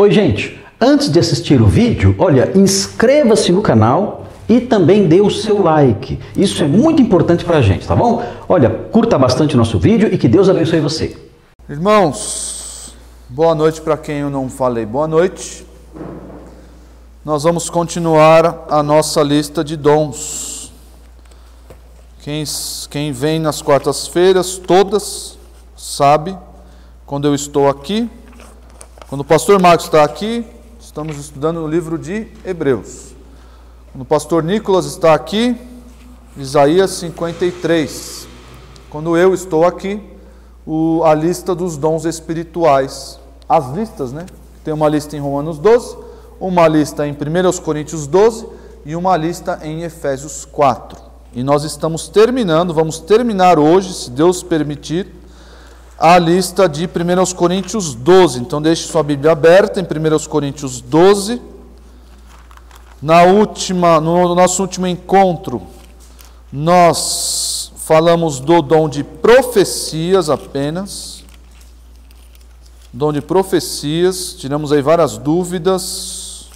Oi, gente, antes de assistir o vídeo, olha, inscreva-se no canal e também dê o seu like. Isso é muito importante para a gente, tá bom? Olha, curta bastante o nosso vídeo e que Deus abençoe você. Irmãos, boa noite para quem eu não falei boa noite. Nós vamos continuar a nossa lista de dons. Quem vem nas quartas-feiras, todas, sabe, quando eu estou aqui, quando o pastor Marcos está aqui, estamos estudando o livro de Hebreus. Quando o pastor Nicolas está aqui, Isaías 53. Quando eu estou aqui, a lista dos dons espirituais. As listas, né? Tem uma lista em Romanos 12, uma lista em 1 Coríntios 12 e uma lista em Efésios 4. E nós estamos terminando, vamos terminar hoje, se Deus permitir, a lista de 1 Coríntios 12. Então deixe sua Bíblia aberta em 1 Coríntios 12. No nosso último encontro, nós falamos do dom de profecias apenas. Dom de profecias, tiramos aí várias dúvidas,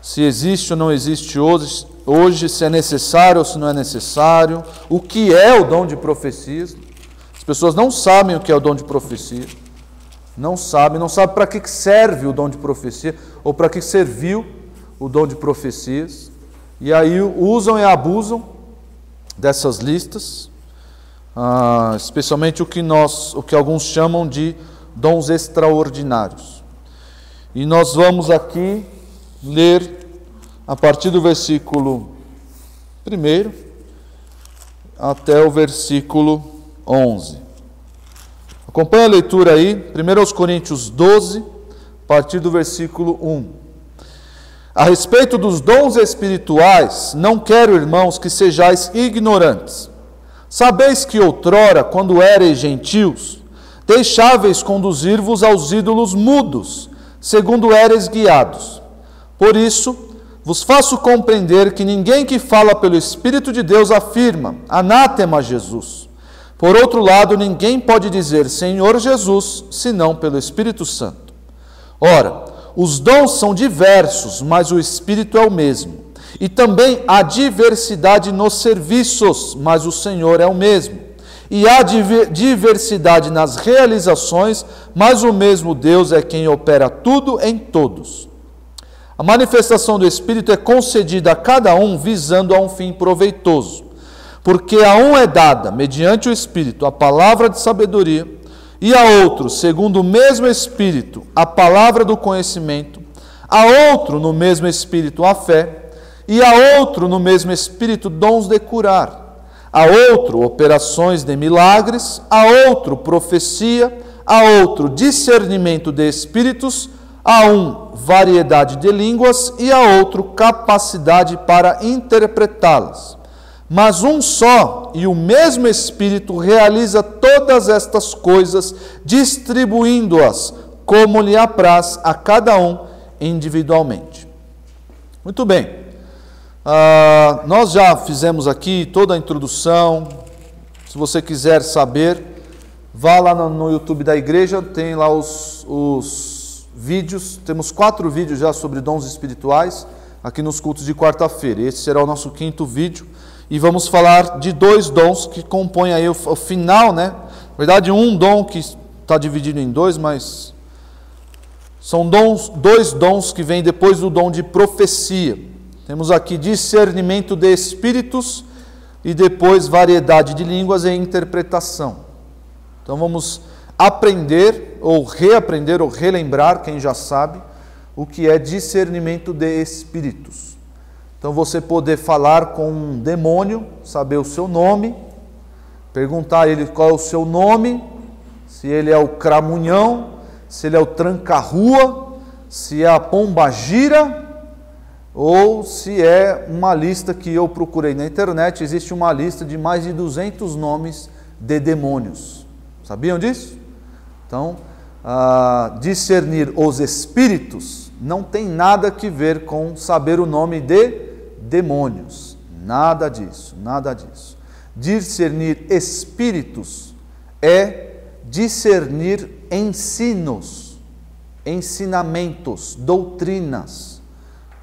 se existe ou não existe hoje, se é necessário ou se não é necessário, o que é o dom de profecias. As pessoas não sabem o que é o dom de profecia, não sabem para que serve o dom de profecia, ou para que serviu o dom de profecias, e aí usam e abusam dessas listas, especialmente o que alguns chamam de dons extraordinários. E nós vamos aqui ler a partir do versículo 1 até o versículo 11. Acompanhe a leitura aí, 1 Coríntios 12, a partir do versículo 1. A respeito dos dons espirituais, não quero, irmãos, que sejais ignorantes. Sabeis que outrora, quando éreis gentios, deixáveis conduzir-vos aos ídolos mudos, segundo éreis guiados. Por isso, vos faço compreender que ninguém que fala pelo Espírito de Deus afirma, anátema Jesus. Por outro lado, ninguém pode dizer Senhor Jesus, senão pelo Espírito Santo. Ora, os dons são diversos, mas o Espírito é o mesmo. E também há diversidade nos serviços, mas o Senhor é o mesmo. E há diversidade nas realizações, mas o mesmo Deus é quem opera tudo em todos. A manifestação do Espírito é concedida a cada um visando a um fim proveitoso. Porque a um é dada, mediante o Espírito, a palavra de sabedoria, e a outro, segundo o mesmo Espírito, a palavra do conhecimento, a outro, no mesmo Espírito, a fé, e a outro, no mesmo Espírito, dons de curar, a outro, operações de milagres, a outro, profecia, a outro, discernimento de espíritos, a um, variedade de línguas, e a outro, capacidade para interpretá-las. Mas um só e o mesmo Espírito realiza todas estas coisas, distribuindo-as como lhe apraz a cada um individualmente. Muito bem, nós já fizemos aqui toda a introdução. Se você quiser saber, vá lá no YouTube da igreja, tem lá os vídeos. Temos 4 vídeos já sobre dons espirituais, aqui nos cultos de quarta-feira. Esse será o nosso 5º vídeo. E vamos falar de 2 dons que compõem aí o final, né? Na verdade, um dom que está dividido em 2, mas são 2 dons que vêm depois do dom de profecia. Temos aqui discernimento de espíritos e depois variedade de línguas e interpretação. Então vamos aprender, ou reaprender, ou relembrar, quem já sabe, o que é discernimento de espíritos. Então você poder falar com um demônio, saber o seu nome, perguntar a ele qual é o seu nome, se ele é o cramunhão, se ele é o tranca-rua, se é a pombagira, ou se é uma lista que eu procurei na internet. Existe uma lista de mais de 200 nomes de demônios. Sabiam disso? Então, discernir os espíritos não tem nada que ver com saber o nome de demônios. Nada disso, nada disso. Discernir espíritos é discernir ensinos. ensinamentos, doutrinas,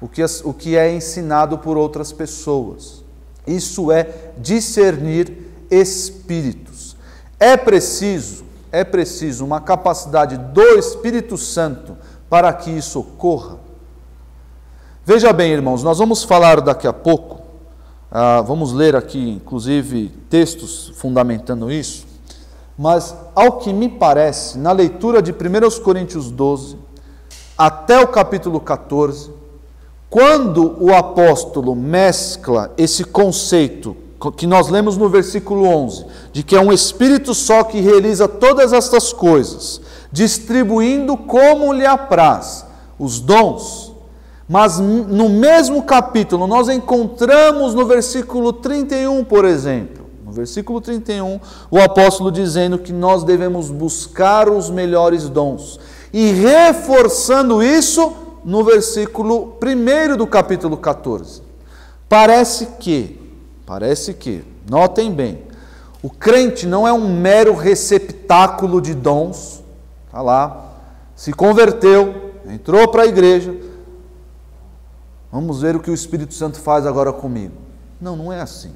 o que é ensinado por outras pessoas. Isso é discernir espíritos. É preciso uma capacidade do Espírito Santo para que isso ocorra. Veja bem, irmãos, nós vamos falar daqui a pouco, vamos ler aqui, inclusive, textos fundamentando isso, mas, ao que me parece, na leitura de 1 Coríntios 12, até o capítulo 14, quando o apóstolo mescla esse conceito que nós lemos no versículo 11, de que é um Espírito só que realiza todas estas coisas, distribuindo como lhe apraz os dons, mas no mesmo capítulo nós encontramos no versículo 31, por exemplo, no versículo 31, o apóstolo dizendo que nós devemos buscar os melhores dons, e reforçando isso no versículo 1 do capítulo 14. Parece que, notem bem, o crente não é um mero receptáculo de dons, está lá, se converteu, entrou para a igreja, vamos ver o que o Espírito Santo faz agora comigo. Não é assim,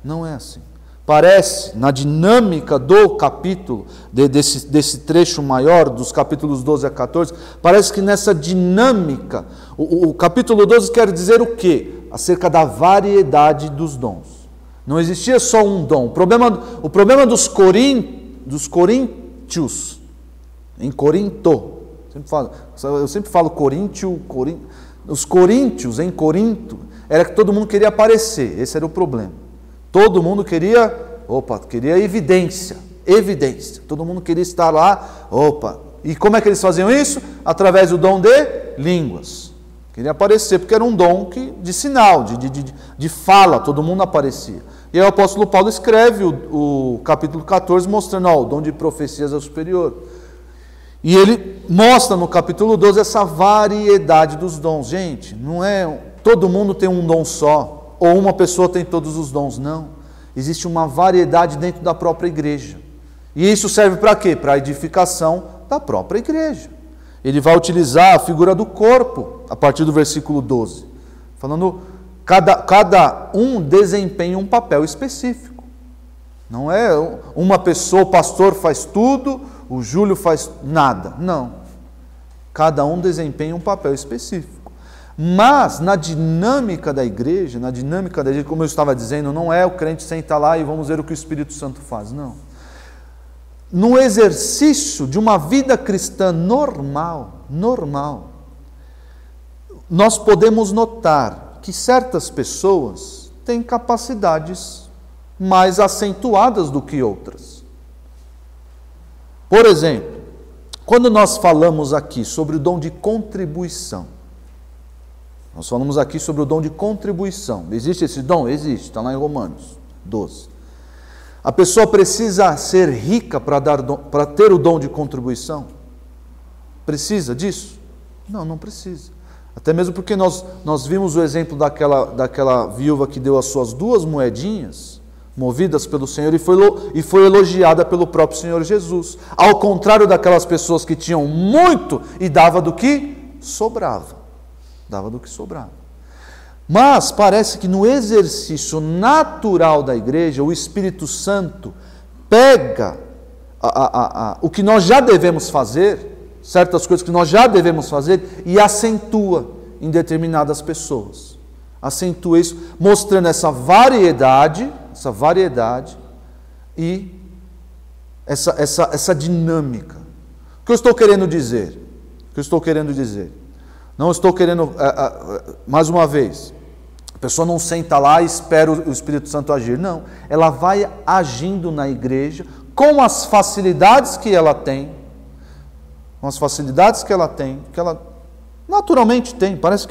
não é assim. Parece, na dinâmica do capítulo, desse trecho maior, dos capítulos 12 a 14, parece que nessa dinâmica, o capítulo 12 quer dizer o quê? Acerca da variedade dos dons. Não existia só um dom. O problema dos coríntios, em Corinto, eu sempre falo os coríntios em Corinto, era que todo mundo queria aparecer, esse era o problema. Todo mundo queria evidência, todo mundo queria estar lá, e como é que eles faziam isso? Através do dom de línguas. Queria aparecer, porque era um dom de sinal, de fala, todo mundo aparecia. E aí o apóstolo Paulo escreve o capítulo 14, mostrando, o dom de profecias é o superior. E ele mostra no capítulo 12 essa variedade dos dons. Gente, não é todo mundo tem um dom só, ou uma pessoa tem todos os dons, não. Existe uma variedade dentro da própria igreja. E isso serve para quê? Para a edificação da própria igreja. Ele vai utilizar a figura do corpo, a partir do versículo 12, falando, cada um desempenha um papel específico. Não é uma pessoa, o pastor faz tudo, o Júlio faz nada. Não. Cada um desempenha um papel específico. Mas na dinâmica da igreja, como eu estava dizendo, não é o crente sentar lá e vamos ver o que o Espírito Santo faz, não. No exercício de uma vida cristã normal, nós podemos notar que certas pessoas têm capacidades mais acentuadas do que outras. Por exemplo, quando nós falamos aqui sobre o dom de contribuição, existe esse dom? Existe, está lá em Romanos 12. A pessoa precisa ser rica para ter o dom de contribuição? Precisa disso? Não precisa. Até mesmo porque nós vimos o exemplo daquela viúva que deu as suas 2 moedinhas, movidas pelo Senhor, e foi elogiada pelo próprio Senhor Jesus. Ao contrário daquelas pessoas que tinham muito e dava do que sobrava. Mas parece que no exercício natural da igreja, o Espírito Santo pega o que nós já devemos fazer, certas coisas que nós já devemos fazer, e acentua em determinadas pessoas. Acentua isso, mostrando essa variedade e essa dinâmica. O que eu estou querendo dizer? Não estou querendo, mais uma vez, a pessoa não senta lá e espera o Espírito Santo agir. Não, ela vai agindo na igreja com as facilidades que ela tem, que ela naturalmente tem. Parece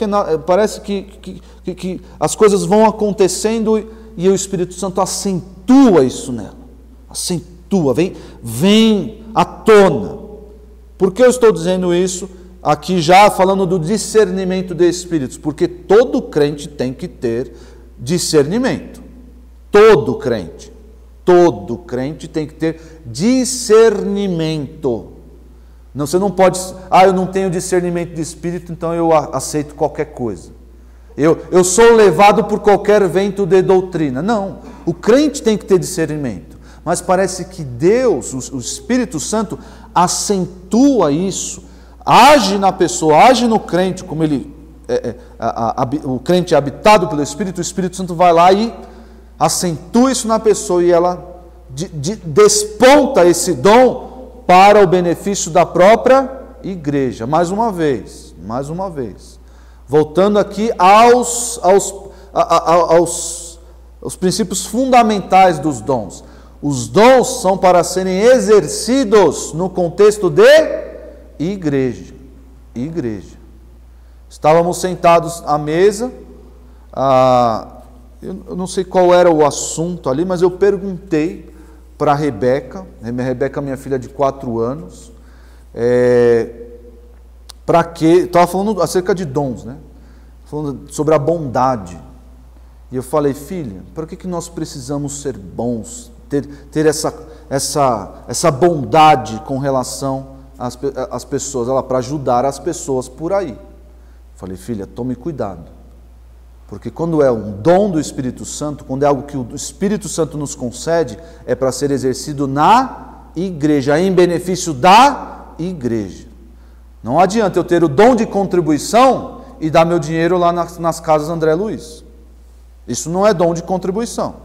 que as coisas vão acontecendo e o Espírito Santo acentua isso nela. Vem à tona. Por que eu estou dizendo isso? Aqui já falando do discernimento de espíritos, porque todo crente tem que ter discernimento. Todo crente tem que ter discernimento. Não, você não pode, eu não tenho discernimento de espírito, então eu aceito qualquer coisa. Eu sou levado por qualquer vento de doutrina. Não, o crente tem que ter discernimento. Mas parece que Deus, o Espírito Santo, acentua isso, age na pessoa, age no crente, como o crente é habitado pelo Espírito, o Espírito Santo vai lá e acentua isso na pessoa e ela desponta esse dom para o benefício da própria igreja. Mais uma vez, voltando aqui aos princípios fundamentais dos dons. Os dons são para serem exercidos no contexto de igreja. Estávamos sentados à mesa, eu não sei qual era o assunto ali, mas eu perguntei para a Rebeca, minha filha de 4 anos, para quê? Estava falando acerca de dons, né? Falando sobre a bondade. E eu falei, filha, para que nós precisamos ser bons, ter essa bondade com relação às pessoas? Ela, para ajudar as pessoas por aí. Eu falei, filha, tome cuidado. Porque quando é um dom do Espírito Santo, quando é algo que o Espírito Santo nos concede, é para ser exercido na igreja, em benefício da igreja. Não adianta eu ter o dom de contribuição e dar meu dinheiro lá nas casas André Luiz. Isso não é dom de contribuição.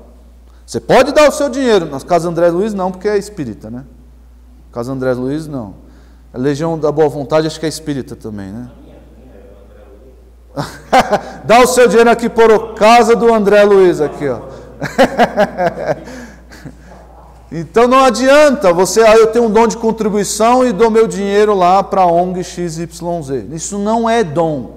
Você pode dar o seu dinheiro, nas casas André Luiz não, porque é espírita, né? Casa André Luiz não. A Legião da Boa Vontade acho que é espírita também, né? Dá o seu dinheiro aqui por casa do André Luiz aqui, ó. Então não adianta você, eu tenho um dom de contribuição e dou meu dinheiro lá para a ONG XYZ. Isso não é dom.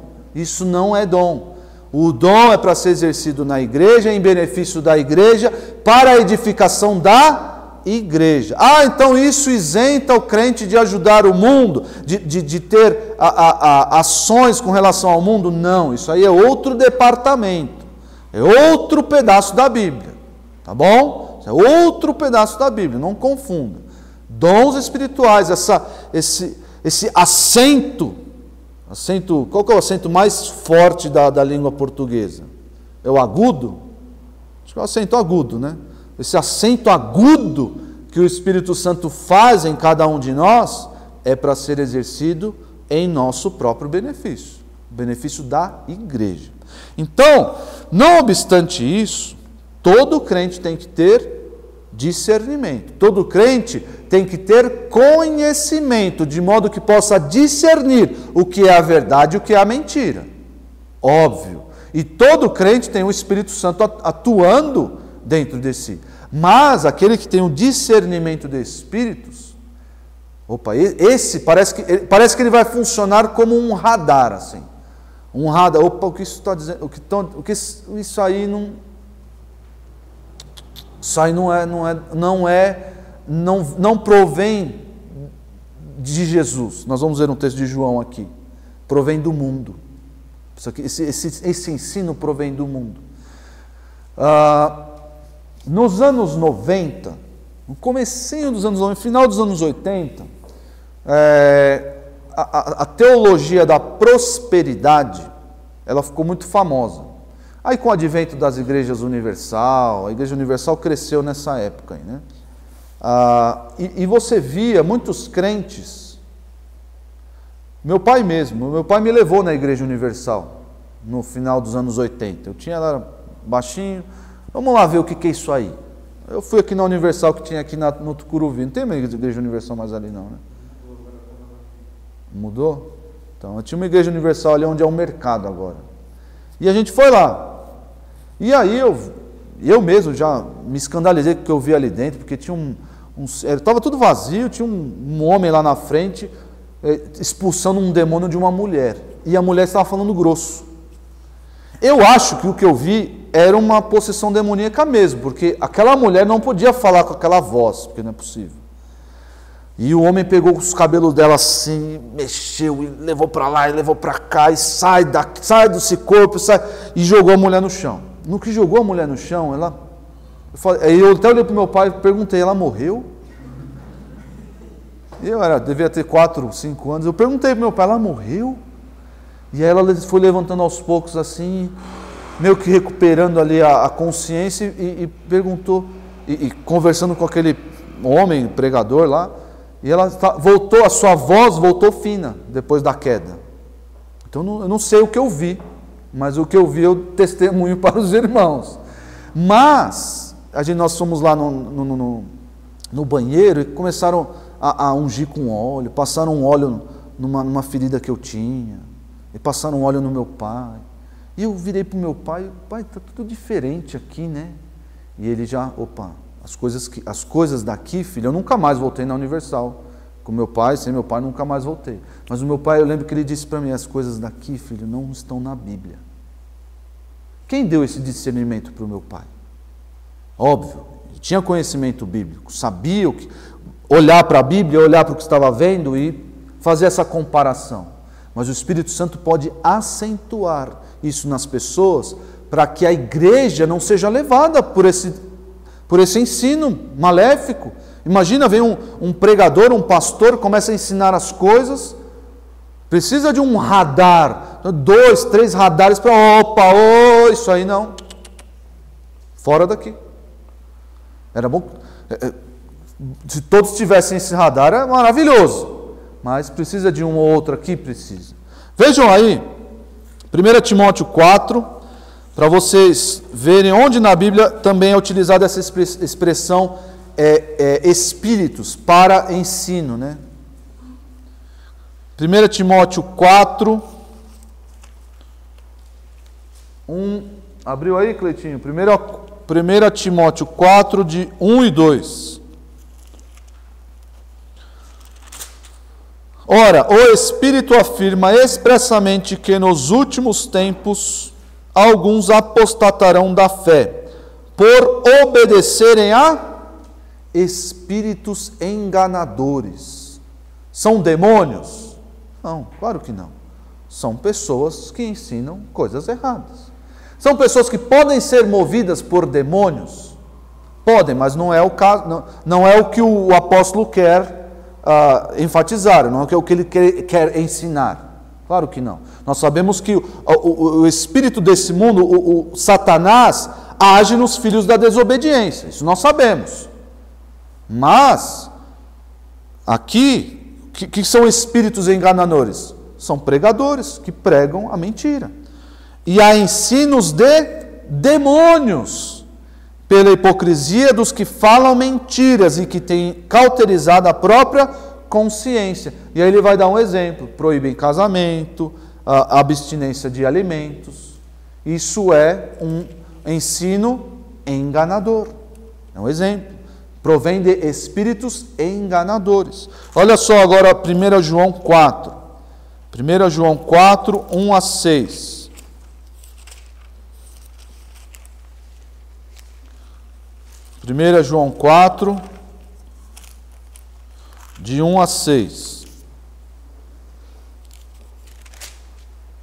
O dom é para ser exercido na igreja, em benefício da igreja, para a edificação da igreja. Então isso isenta o crente de ajudar o mundo, de ter ações com relação ao mundo? Não, isso aí é outro departamento, é outro pedaço da Bíblia, tá bom? Isso é outro pedaço da Bíblia, não confunda. Dons espirituais, esse acento, qual que é o acento mais forte da língua portuguesa? É o agudo? Acho que é o acento agudo, né? Esse acento agudo que o Espírito Santo faz em cada um de nós é para ser exercido em nosso próprio benefício, benefício da igreja. Então, não obstante isso, todo crente tem que ter discernimento, todo crente tem que ter conhecimento, de modo que possa discernir o que é a verdade e o que é a mentira. Óbvio. E todo crente tem o Espírito Santo atuando dentro de si. Mas aquele que tem o discernimento de espíritos, esse parece que ele vai funcionar como um radar, assim. Um radar. O que isso está dizendo? Isso aí não. Isso aí não provém de Jesus. Nós vamos ver um texto de João aqui. Provém do mundo. Esse ensino provém do mundo. Nos anos 90, no comecinho dos anos 90, final dos anos 80, a teologia da prosperidade, ela ficou muito famosa. Aí com o advento das igrejas universal, a igreja universal cresceu nessa época aí, né? E você via muitos crentes. Meu pai me levou na igreja universal no final dos anos 80. Eu era baixinho. Vamos lá ver o que é isso aí. Eu fui aqui na Universal que tinha aqui no Tucuruvi. Não tem uma igreja universal mais ali não, né? Mudou? Então, tinha uma igreja universal ali onde é o mercado agora. E a gente foi lá. E aí eu mesmo já me escandalizei com o que eu vi ali dentro, porque tinha estava tudo vazio, tinha um homem lá na frente expulsando um demônio de uma mulher. E a mulher estava falando grosso. Eu acho que o que eu vi era uma possessão demoníaca mesmo, porque aquela mulher não podia falar com aquela voz, porque não é possível. E o homem pegou os cabelos dela assim, mexeu e levou para lá e levou para cá, e sai desse corpo, e jogou a mulher no chão. No que jogou a mulher no chão, eu até olhei para o meu pai e perguntei, ela morreu? devia ter 4, 5 anos. Eu perguntei para meu pai, ela morreu? E aí ela foi levantando aos poucos assim, meio que recuperando ali a consciência e perguntou, e conversando com aquele homem, pregador lá, e ela voltou, a sua voz voltou fina depois da queda. Então eu não sei o que eu vi, mas o que eu vi eu testemunho para os irmãos. Mas nós fomos lá no banheiro e começaram a ungir com óleo, passaram um óleo numa ferida que eu tinha, e passaram um óleo no meu pai. E eu virei para o meu pai, pai, está tudo diferente aqui, né? E ele já, as coisas daqui, filho, eu nunca mais voltei na Universal. Com meu pai, sem meu pai, nunca mais voltei. Mas o meu pai, eu lembro que ele disse para mim, as coisas daqui, filho, não estão na Bíblia. Quem deu esse discernimento para o meu pai? Óbvio, ele tinha conhecimento bíblico, sabia o que, olhar para a Bíblia, olhar para o que estava vendo e fazer essa comparação. Mas o Espírito Santo pode acentuar isso nas pessoas para que a igreja não seja levada por esse ensino maléfico. Imagina, vem um pregador, um pastor, começa a ensinar as coisas, precisa de um radar, 2, 3 radares para, isso aí não, fora daqui. Era bom, se todos tivessem esse radar, é maravilhoso, mas precisa de um ou outro aqui, precisa. Vejam aí, 1 Timóteo 4, para vocês verem onde na Bíblia também é utilizada essa expressão espíritos para ensino, né? 1 Timóteo 4, 1, abriu aí, Cleitinho? 1 Timóteo 4, de 1 e 2. Ora, o Espírito afirma expressamente que nos últimos tempos alguns apostatarão da fé, por obedecerem a espíritos enganadores. São demônios? Não, claro que não. São pessoas que ensinam coisas erradas. São pessoas que podem ser movidas por demônios? Podem, mas não é o caso, não é o que o apóstolo quer enfatizar, não é o que ele quer ensinar. Claro que não. Nós sabemos que o espírito desse mundo, o Satanás, age nos filhos da desobediência. Isso nós sabemos. Mas, aqui, que são espíritos enganadores? São pregadores que pregam a mentira. E há ensinos de demônios, pela hipocrisia dos que falam mentiras e que têm cauterizado a própria consciência. E aí ele vai dar um exemplo: proíbem casamento, a abstinência de alimentos. Isso é um ensino enganador. É um exemplo. Provém de espíritos enganadores. Olha só agora 1 João 4. 1 João 4, 1 a 6. 1 João 4, de 1 a 6.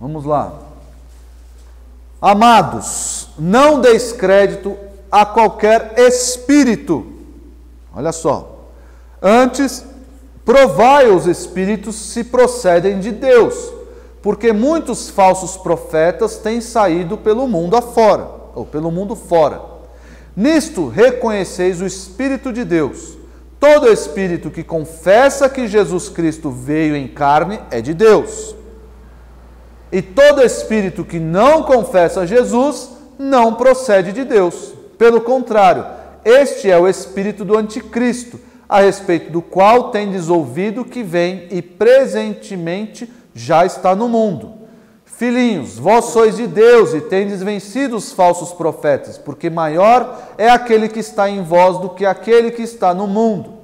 Vamos lá. Amados, não deis crédito a qualquer espírito. Olha só. Antes, provai os espíritos se procedem de Deus, porque muitos falsos profetas têm saído pelo mundo afora, ou pelo mundo fora. Nisto reconheceis o Espírito de Deus. Todo espírito que confessa que Jesus Cristo veio em carne é de Deus. E todo espírito que não confessa Jesus não procede de Deus. Pelo contrário, este é o espírito do anticristo, a respeito do qual tendes ouvido que vem e presentemente já está no mundo. Filhinhos, vós sois de Deus e tendes vencido os falsos profetas, porque maior é aquele que está em vós do que aquele que está no mundo.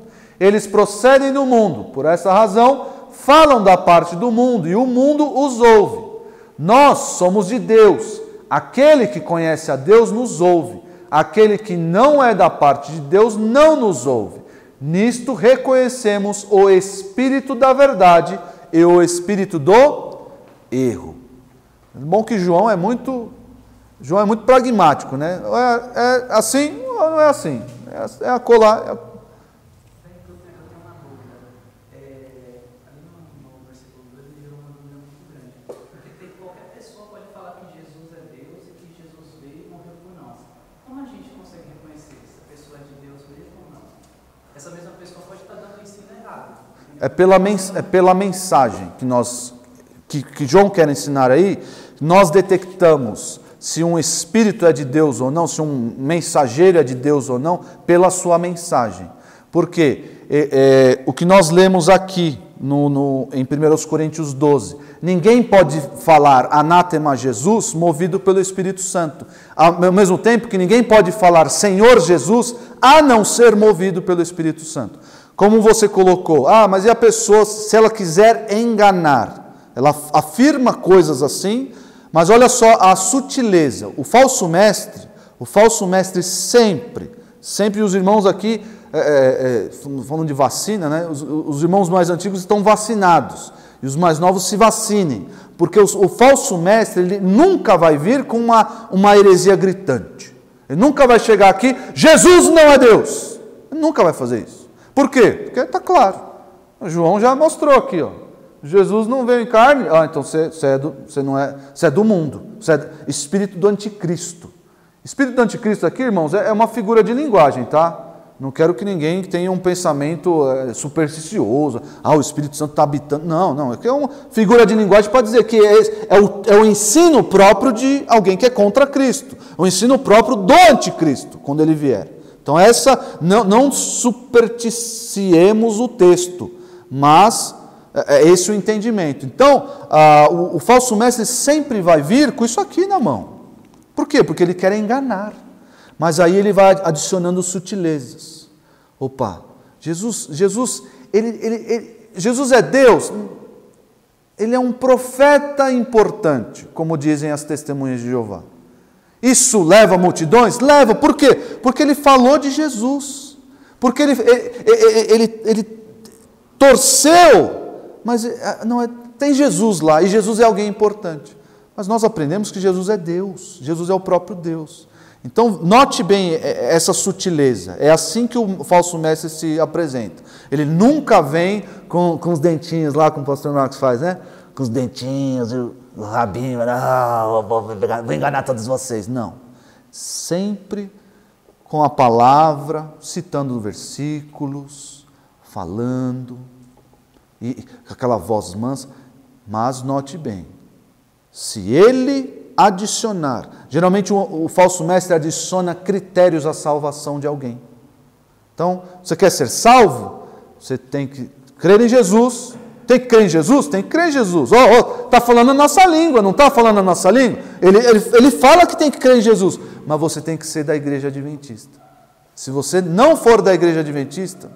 Eles procedem do mundo, por essa razão falam da parte do mundo e o mundo os ouve. Nós somos de Deus, aquele que conhece a Deus nos ouve, aquele que não é da parte de Deus não nos ouve. Nisto reconhecemos o espírito da verdade e o espírito do erro. É bom que João é muito pragmático, né? É assim ou não é assim? É acolá. é pela mensagem que João quer ensinar aí, nós detectamos se um espírito é de Deus ou não, se um mensageiro é de Deus ou não, pela sua mensagem. Porque o que nós lemos aqui em 1 Coríntios 12, ninguém pode falar anátema a Jesus movido pelo Espírito Santo, ao mesmo tempo que ninguém pode falar Senhor Jesus a não ser movido pelo Espírito Santo. Como você colocou, mas e a pessoa, se ela quiser enganar, ela afirma coisas assim, mas olha só a sutileza. O falso mestre sempre os irmãos aqui, falando de vacina, né? Os irmãos mais antigos estão vacinados, e os mais novos se vacinem, porque o falso mestre, ele nunca vai vir com uma heresia gritante. Ele nunca vai chegar aqui, Jesus não é Deus. Ele nunca vai fazer isso. Por quê? Porque está claro. O João já mostrou aqui, ó. Jesus não veio em carne. Então você é do mundo. Você é espírito do anticristo. Espírito do anticristo aqui, irmãos, é uma figura de linguagem, tá? Não quero que ninguém tenha um pensamento supersticioso. O Espírito Santo está habitando. Não. É uma figura de linguagem para dizer que é o ensino próprio de alguém que é contra Cristo. O ensino próprio do anticristo, quando ele vier. Então não supersticiemos o texto, mas é esse o entendimento. Então, o falso mestre sempre vai vir com isso aqui na mão. Por quê? Porque ele quer enganar. Mas aí ele vai adicionando sutilezas. Jesus é Deus. Ele é um profeta importante, como dizem as testemunhas de Jeová. Isso leva multidões? Leva. Por quê? Porque ele falou de Jesus. Porque ele torceu. Mas tem Jesus lá, e Jesus é alguém importante. Mas nós aprendemos que Jesus é Deus. Jesus é o próprio Deus. Então, note bem essa sutileza. É assim que o falso mestre se apresenta. Ele nunca vem com os dentinhos lá, como o pastor Marcos faz, né? Com os dentinhos, o rabinho, vou enganar todos vocês. Não. Sempre com a palavra, citando versículos, falando, e com aquela voz mansa. Mas note bem, se ele adicionar, geralmente o falso mestre adiciona critérios à salvação de alguém. Então, você quer ser salvo? Você tem que crer em Jesus. Tem que crer em Jesus? Tem que crer em Jesus. Está falando a nossa língua, não está falando a nossa língua? Ele fala que tem que crer em Jesus, mas você tem que ser da igreja adventista. Se você não for da igreja adventista,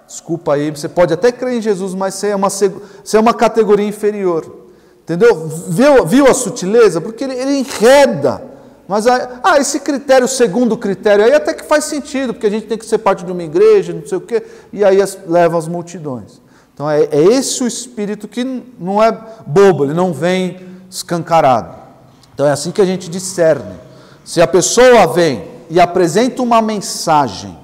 desculpa aí, você pode até crer em Jesus, mas você é uma categoria inferior. Entendeu? Viu a sutileza? Porque ele enreda. Mas esse critério, segundo critério, aí até que faz sentido, porque a gente tem que ser parte de uma igreja, não sei o quê, e aí leva as multidões. Então é esse o espírito que não é bobo, ele não vem escancarado. Então é assim que a gente discerne. Se a pessoa vem e apresenta uma mensagem,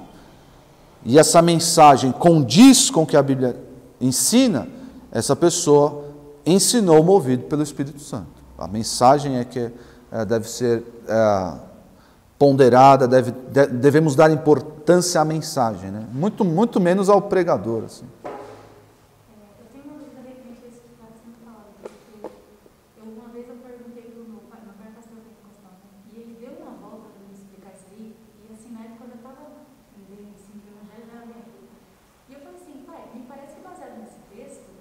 e essa mensagem condiz com o que a Bíblia ensina, essa pessoa ensinou movido pelo Espírito Santo. A mensagem é que deve ser ponderada, devemos dar importância à mensagem, né? Muito menos ao pregador. Assim. Eu tenho uma dúvida referente a isso que está sendo falado, porque uma vez eu perguntei para o meu pai pastor pentecostal, e ele deu uma volta para me explicar isso aí, e assim, na época eu já estava entendendo assim, já lembro. E eu falei assim, pai, me parece que baseado nesse texto,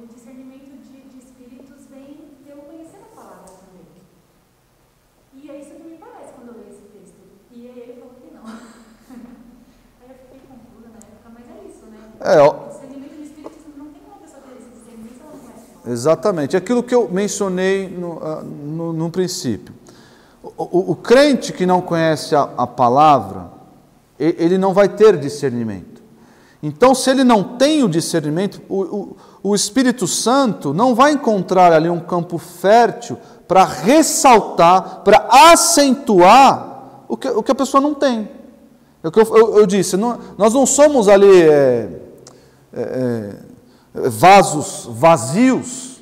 o discernimento de espíritos vem eu conhecendo a palavra também. E é isso que me parece quando eu leio esse texto. E aí ele falou que não. Aí eu fiquei confusa na época, mas é isso, né? O discernimento de espíritos não tem como a pessoa ter esse discernimento, ela não conhece a palavra. Exatamente. Aquilo que eu mencionei no princípio. O crente que não conhece a palavra, ele não vai ter discernimento. Então, se ele não tem o discernimento, o Espírito Santo não vai encontrar ali um campo fértil para ressaltar, para acentuar o que a pessoa não tem. Eu disse, nós não somos ali vasos vazios,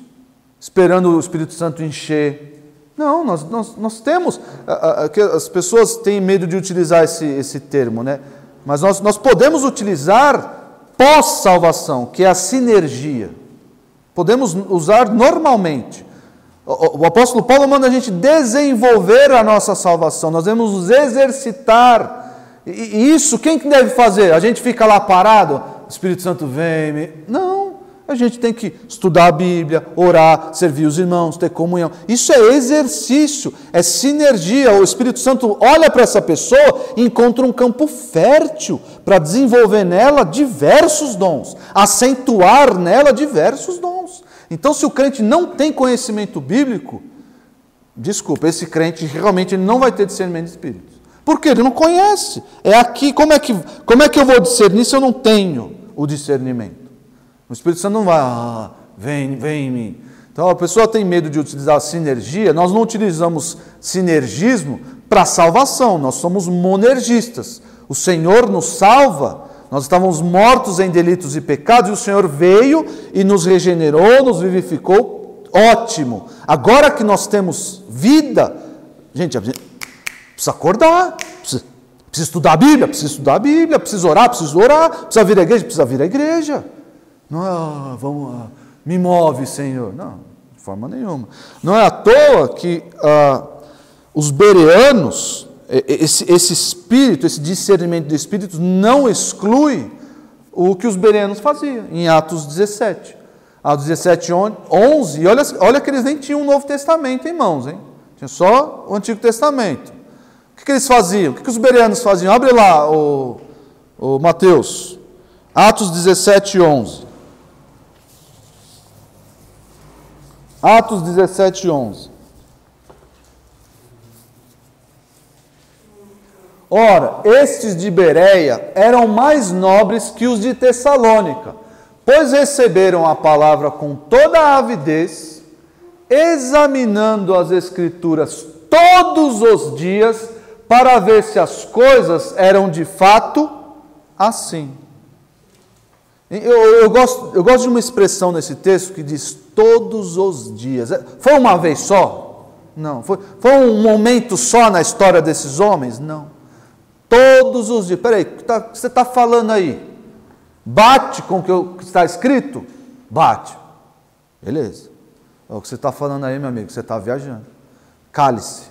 esperando o Espírito Santo encher. Não, nós temos, as pessoas têm medo de utilizar esse termo, né? Mas nós podemos utilizar pós-salvação, que é a sinergia. Podemos usar normalmente. O apóstolo Paulo manda a gente desenvolver a nossa salvação. Nós devemos nos exercitar. E isso, quem que deve fazer? A gente fica lá parado? O Espírito Santo vem. Não. A gente tem que estudar a Bíblia, orar, servir os irmãos, ter comunhão. Isso é exercício, é sinergia. O Espírito Santo olha para essa pessoa e encontra um campo fértil para desenvolver nela diversos dons, acentuar nela diversos dons. Então, se o crente não tem conhecimento bíblico, desculpa, esse crente realmente não vai ter discernimento de espíritos. Porque ele não conhece. É aqui, como é que eu vou discernir se eu não tenho o discernimento? O Espírito Santo não vai, vem em mim. Então a pessoa tem medo de utilizar a sinergia. Nós não utilizamos sinergismo para salvação, nós somos monergistas. O Senhor nos salva, nós estávamos mortos em delitos e pecados, e o Senhor veio e nos regenerou, nos vivificou, ótimo. Agora que nós temos vida, gente precisa acordar, precisa estudar a Bíblia, precisa orar, precisa vir à igreja, precisa vir à igreja. Não, me move, Senhor. Não, de forma nenhuma. Não é à toa que os bereanos, esse espírito, esse discernimento de espíritos, não exclui o que os bereanos faziam, em Atos 17. Atos 17, 11, e olha que eles nem tinham o Novo Testamento em mãos, hein? Tinha só o Antigo Testamento. O que eles faziam? O que os bereanos faziam? Abre lá, o Mateus. Atos 17, 11. Atos 17, 11. Ora, estes de Bereia eram mais nobres que os de Tessalônica, pois receberam a palavra com toda a avidez, examinando as Escrituras todos os dias, para ver se as coisas eram de fato assim. Eu gosto de uma expressão nesse texto que diz todos os dias. Foi uma vez só? Não. Foi um momento só na história desses homens? Não. Todos os dias. Peraí, o que você está falando aí? Bate com o que está escrito? Bate. Beleza. O que você está falando aí, meu amigo, você está viajando. Cale-se.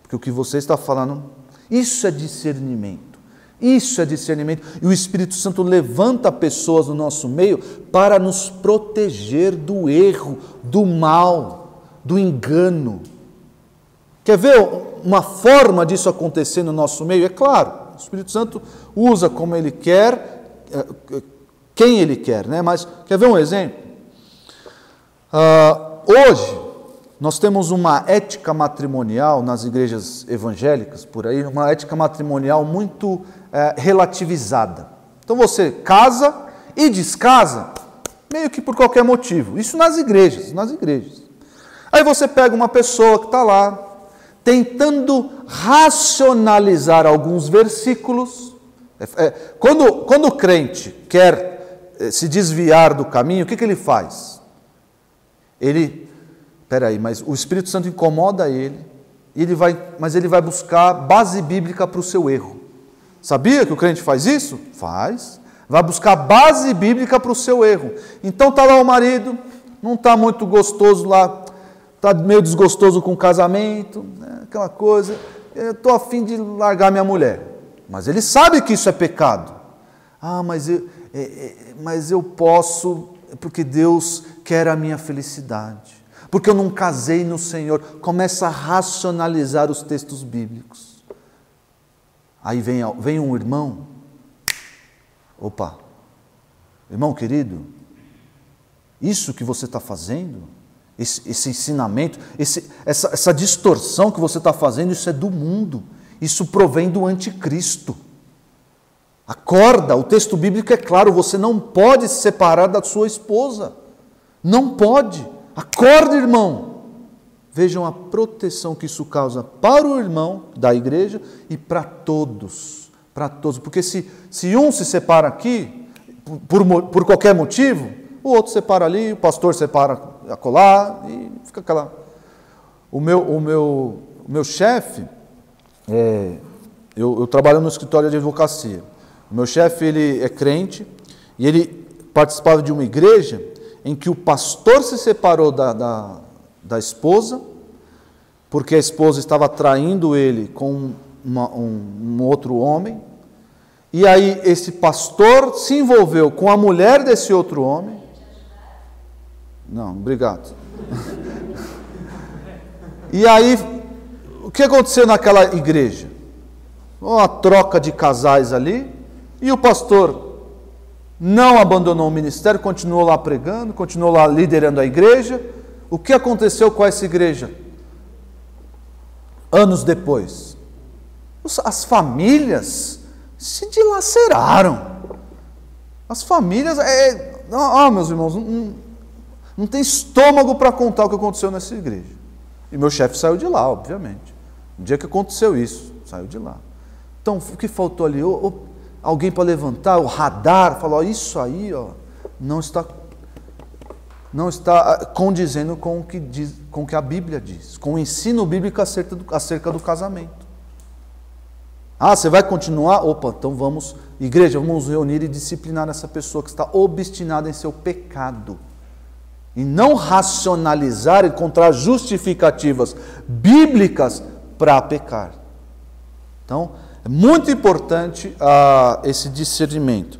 Porque o que você está falando, isso é discernimento. Isso é discernimento. E o Espírito Santo levanta pessoas no nosso meio para nos proteger do erro, do mal, do engano. Quer ver uma forma disso acontecer no nosso meio? É claro, o Espírito Santo usa como Ele quer, quem Ele quer, né? Mas quer ver um exemplo? Hoje, nós temos uma ética matrimonial nas igrejas evangélicas, por aí, uma ética matrimonial muito relativizada. Então você casa e descasa, meio que por qualquer motivo. Isso nas igrejas. Aí você pega uma pessoa que está lá, tentando racionalizar alguns versículos. Quando o crente quer se desviar do caminho, o que ele faz? Mas o Espírito Santo incomoda ele, mas ele vai buscar base bíblica para o seu erro. Sabia que o crente faz isso? Faz. Vai buscar base bíblica para o seu erro. Então está lá o marido, não está muito gostoso lá, está meio desgostoso com o casamento, né, aquela coisa, eu estou a fim de largar minha mulher. Mas ele sabe que isso é pecado. Mas eu posso, porque Deus quer a minha felicidade. Porque eu não casei no Senhor. Começa a racionalizar os textos bíblicos. Aí vem um irmão. Opa, irmão querido, isso que você está fazendo, esse ensinamento, essa distorção que você está fazendo, isso é do mundo. Isso provém do anticristo. Acorda, o texto bíblico é claro, você não pode se separar da sua esposa. Não pode. Acorda, irmão. Vejam a proteção que isso causa para o irmão da igreja e para todos. Para todos. Porque se um se separa aqui, por qualquer motivo, o outro separa ali, o pastor separa acolá e fica aquela... O meu chefe, eu trabalho no escritório de advocacia. O meu chefe, ele é crente E ele participava de uma igreja em que o pastor se separou da esposa, porque a esposa estava traindo ele com um outro homem, e aí esse pastor se envolveu com a mulher desse outro homem. Não, obrigado. E aí, o que aconteceu naquela igreja? Uma troca de casais ali, e o pastor não abandonou o ministério, continuou lá pregando, continuou lá liderando a igreja. O que aconteceu com essa igreja? Anos depois, as famílias se dilaceraram. As famílias, meus irmãos, não tem estômago para contar o que aconteceu nessa igreja. E meu chefe saiu de lá, obviamente. No dia que aconteceu isso, saiu de lá. Então, o que faltou ali? Alguém para levantar o radar, falar, isso aí, não está condizendo com o que a Bíblia diz, com o ensino bíblico acerca do casamento. Você vai continuar? Então vamos, igreja, vamos nos reunir e disciplinar essa pessoa que está obstinada em seu pecado. E não racionalizar e encontrar justificativas bíblicas para pecar. Então, é muito importante esse discernimento.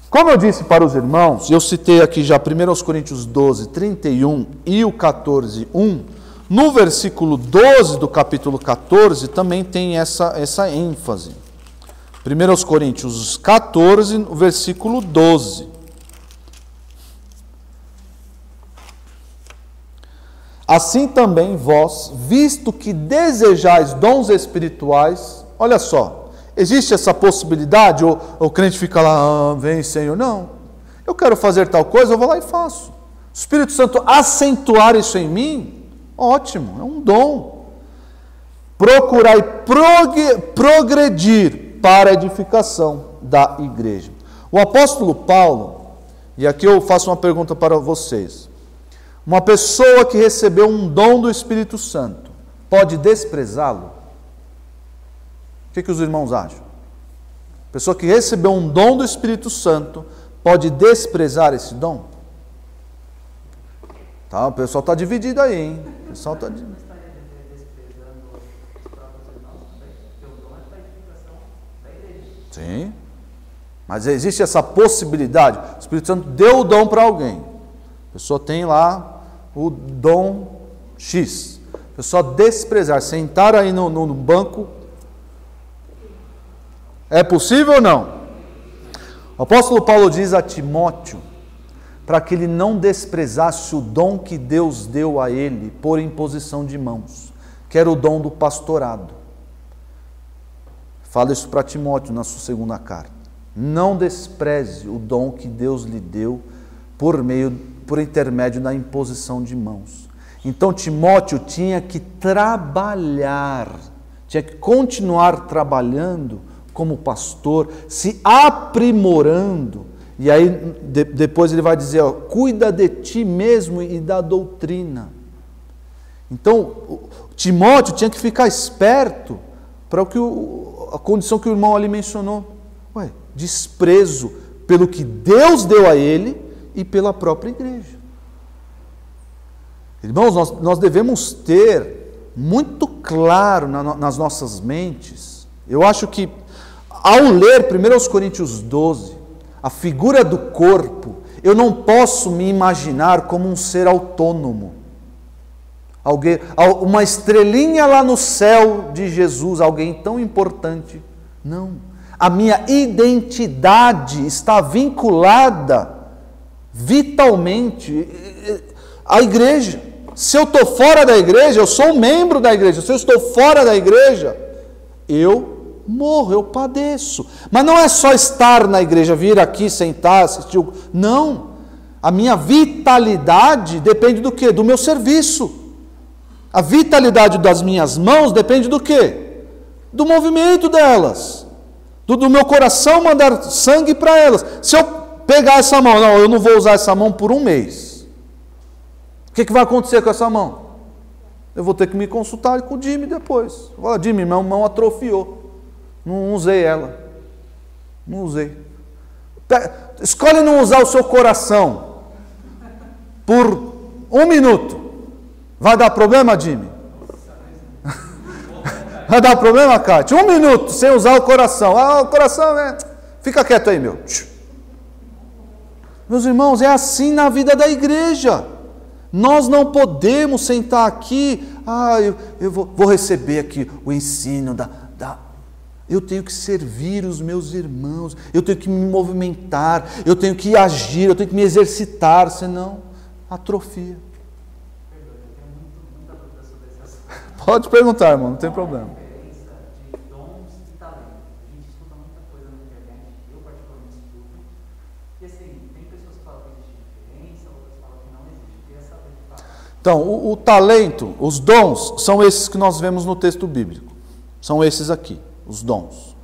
Como eu disse para os irmãos, eu citei aqui já 1 Coríntios 12, 31 e o 14, 1. No versículo 12 do capítulo 14 também tem essa ênfase. 1 Coríntios 14, versículo 12. Assim também vós, visto que desejais dons espirituais, olha só, existe essa possibilidade, ou o crente fica lá, vem Senhor, não, eu quero fazer tal coisa, eu vou lá e faço. O Espírito Santo acentuar isso em mim, ótimo, é um dom. Procurai progredir para a edificação da igreja. O apóstolo Paulo, e aqui eu faço uma pergunta para vocês, uma pessoa que recebeu um dom do Espírito Santo, pode desprezá-lo? O que os irmãos acham? Pessoa que recebeu um dom do Espírito Santo, pode desprezar esse dom? Tá, o pessoal está dividido aí, hein? O pessoal está dividido. Sim, mas existe essa possibilidade. O Espírito Santo deu o dom para alguém. A pessoa tem lá o dom X. A pessoa desprezar, sentar aí no banco. É possível ou não? O apóstolo Paulo diz a Timóteo para que ele não desprezasse o dom que Deus deu a ele por imposição de mãos, que era o dom do pastorado. Fala isso para Timóteo na sua segunda carta. Não despreze o dom que Deus lhe deu por intermédio da imposição de mãos. Então Timóteo tinha que trabalhar, tinha que continuar trabalhando como pastor, se aprimorando. E aí depois ele vai dizer, cuida de ti mesmo e da doutrina. Então Timóteo tinha que ficar esperto para a condição que o irmão ali mencionou. Desprezo pelo que Deus deu a ele e pela própria igreja. Irmãos, nós devemos ter muito claro nas nossas mentes, eu acho que ao ler 1 Coríntios 12, a figura do corpo, eu não posso me imaginar como um ser autônomo. Uma estrelinha lá no céu de Jesus, alguém tão importante. Não. A minha identidade está vinculada vitalmente à igreja. Se eu estou fora da igreja, eu sou um membro da igreja. Se eu estou fora da igreja, eu morro, eu padeço. Mas não é só estar na igreja, vir aqui, sentar, assistir. Não. A minha vitalidade depende do quê? Do meu serviço. A vitalidade das minhas mãos depende do quê? Do movimento delas. Do meu coração mandar sangue para elas. Se eu pegar essa mão, não, eu não vou usar essa mão por um mês. O que vai acontecer com essa mão? Eu vou ter que me consultar com o Jimmy depois. Fala, Jimmy, minha mão atrofiou. Não usei ela. Não usei. Escolhe não usar o seu coração por 1 minuto. Vai dar problema, Jimmy? Vai dar problema, Cátia? 1 minuto sem usar o coração. O coração, né? Fica quieto aí, meu. Meus irmãos, é assim na vida da igreja. Nós não podemos sentar aqui, eu vou receber aqui o ensino eu tenho que servir os meus irmãos, eu tenho que me movimentar, eu tenho que agir, eu tenho que me exercitar, senão atrofia. Pode perguntar, irmão, não tem problema. Então, o talento, os dons, são esses que nós vemos no texto bíblico. São esses aqui, os dons,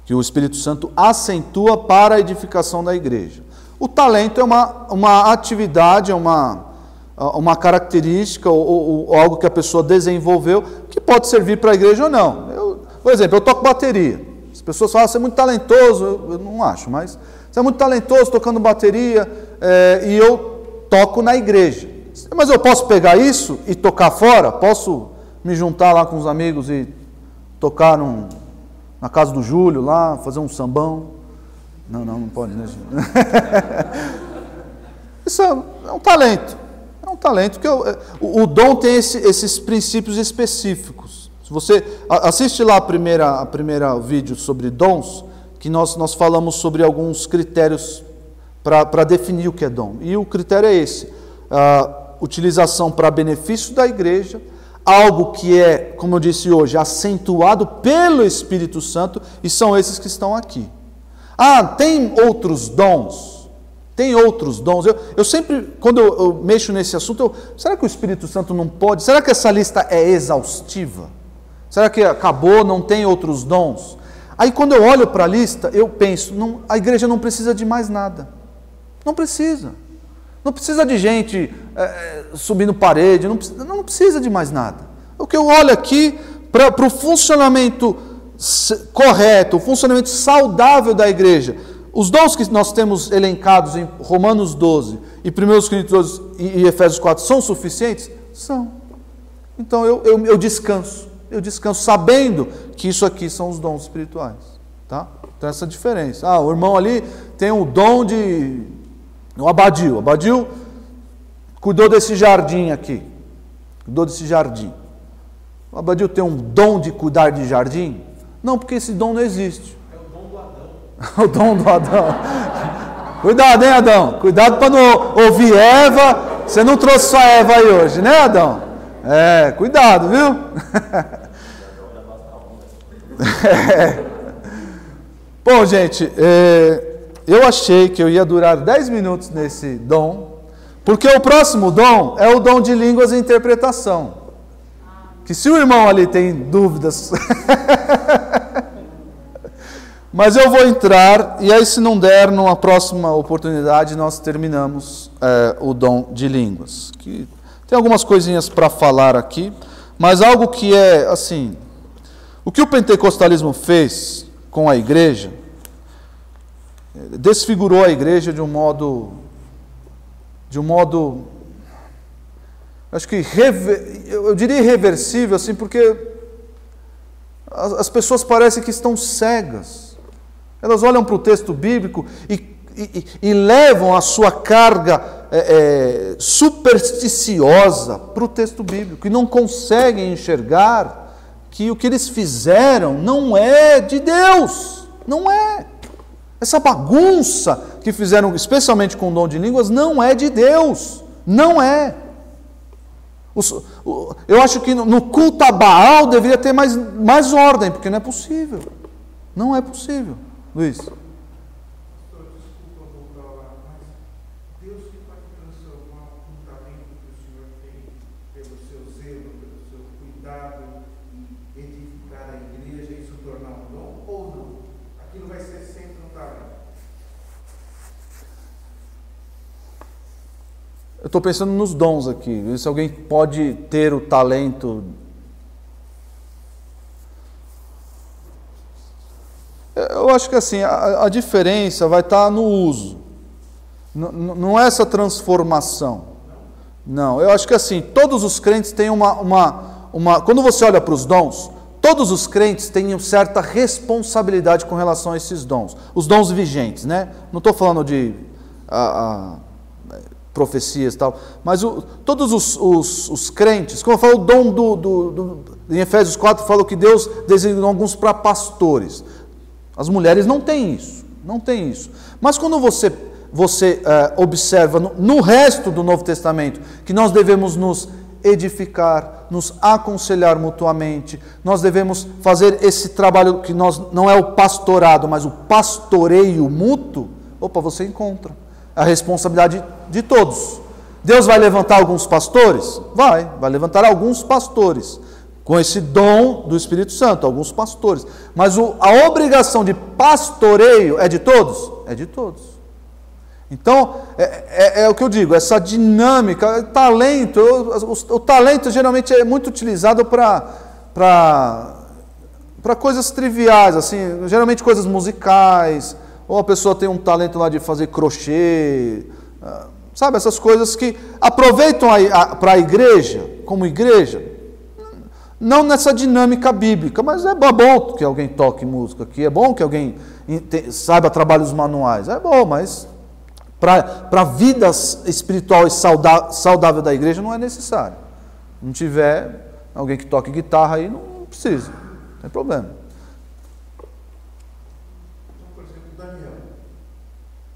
que o Espírito Santo acentua para a edificação da igreja. O talento é uma atividade, é uma característica ou algo que a pessoa desenvolveu que pode servir para a igreja ou não. Por exemplo, eu toco bateria. As pessoas falam, você é muito talentoso, eu não acho, mas você é muito talentoso tocando bateria e eu toco na igreja. Mas eu posso pegar isso e tocar fora? Posso me juntar lá com os amigos e tocar na casa do Júlio lá, fazer um sambão? Não pode, né, Júlio? Isso é um talento. É um talento que o dom tem esses princípios específicos. Se você assiste lá a primeira vídeo sobre dons, que nós falamos sobre alguns critérios para definir o que é dom. E o critério é esse. Utilização para benefício da igreja, algo que é, como eu disse hoje, acentuado pelo Espírito Santo, e são esses que estão aqui. Tem outros dons? Tem outros dons? Eu sempre, quando eu mexo nesse assunto, será que o Espírito Santo não pode? Será que essa lista é exaustiva? Será que acabou, não tem outros dons? Aí quando eu olho para a lista, eu penso, a igreja não precisa de mais nada. Não precisa. Não precisa de gente subindo parede, não precisa de mais nada. O que eu olho aqui, para o funcionamento correto, o funcionamento saudável da igreja, os dons que nós temos elencados em Romanos 12 e 1 Coríntios e Efésios 4 são suficientes? São. Então eu descanso sabendo que isso aqui são os dons espirituais. Tá? Então essa diferença. O irmão ali tem o dom de... O Abadil cuidou desse jardim aqui. O Abadil tem um dom de cuidar de jardim? Não, porque esse dom não existe. É o dom do Adão. O dom do Adão. Cuidado, hein, Adão? Cuidado para não ouvir Eva. Você não trouxe só Eva aí hoje, né, Adão? Cuidado, viu? Bom, gente, eu achei que eu ia durar 10 minutos nesse dom, porque o próximo dom é o dom de línguas e interpretação. Que se o irmão ali tem dúvidas... Mas eu vou entrar, e aí se não der, numa próxima oportunidade, nós terminamos o dom de línguas. Que tem algumas coisinhas para falar aqui, mas algo que é, assim... O que o pentecostalismo fez com a igreja... desfigurou a igreja de um modo, acho que eu diria irreversível, assim, porque as pessoas parecem que estão cegas. Elas olham para o texto bíblico e levam a sua carga supersticiosa para o texto bíblico e não conseguem enxergar que o que eles fizeram não é de Deus, não é. Essa bagunça que fizeram, especialmente com o dom de línguas, não é de Deus. Não é. Eu acho que no culto a Baal deveria ter mais ordem, porque não é possível. Não é possível. Luiz. Desculpa voltar lá, mas Deus que pode transformar um talento que o Senhor tem pelo seu zelo, pelo seu cuidado em edificar a igreja e isso tornar um dom, ou não? Aquilo vai ser sempre um talento. Eu estou pensando nos dons aqui. Se alguém pode ter o talento... acho que assim, a diferença vai estar no uso. Não é essa transformação. Não, eu acho que assim, todos os crentes têm quando você olha para os dons, todos os crentes têm certa responsabilidade com relação a esses dons. Os dons vigentes, né? Não estou falando de profecias e tal, mas todos os crentes, como eu falo, o dom em Efésios 4 fala que Deus designou alguns para pastores. As mulheres não têm isso, não têm isso. Mas quando você observa no resto do Novo Testamento que nós devemos nos edificar, nos aconselhar mutuamente, nós devemos fazer esse trabalho que não é o pastorado, mas o pastoreio mútuo, você encontra a responsabilidade de todos. Deus vai levantar alguns pastores? Vai levantar alguns pastores, com esse dom do Espírito Santo, alguns pastores. Mas a obrigação de pastoreio é de todos? É de todos. Então, é o que eu digo, essa dinâmica, talento, o talento geralmente é muito utilizado para coisas triviais, assim, geralmente coisas musicais, ou a pessoa tem um talento lá de fazer crochê, sabe, essas coisas que aproveitam para a igreja, como igreja, não nessa dinâmica bíblica, mas é bom que alguém toque música aqui, é bom que alguém saiba trabalhos manuais, é bom, mas para a vida espiritual e saudável da igreja não é necessário. Não tiver alguém que toque guitarra aí, não precisa, não tem problema. Então, por exemplo, Daniel,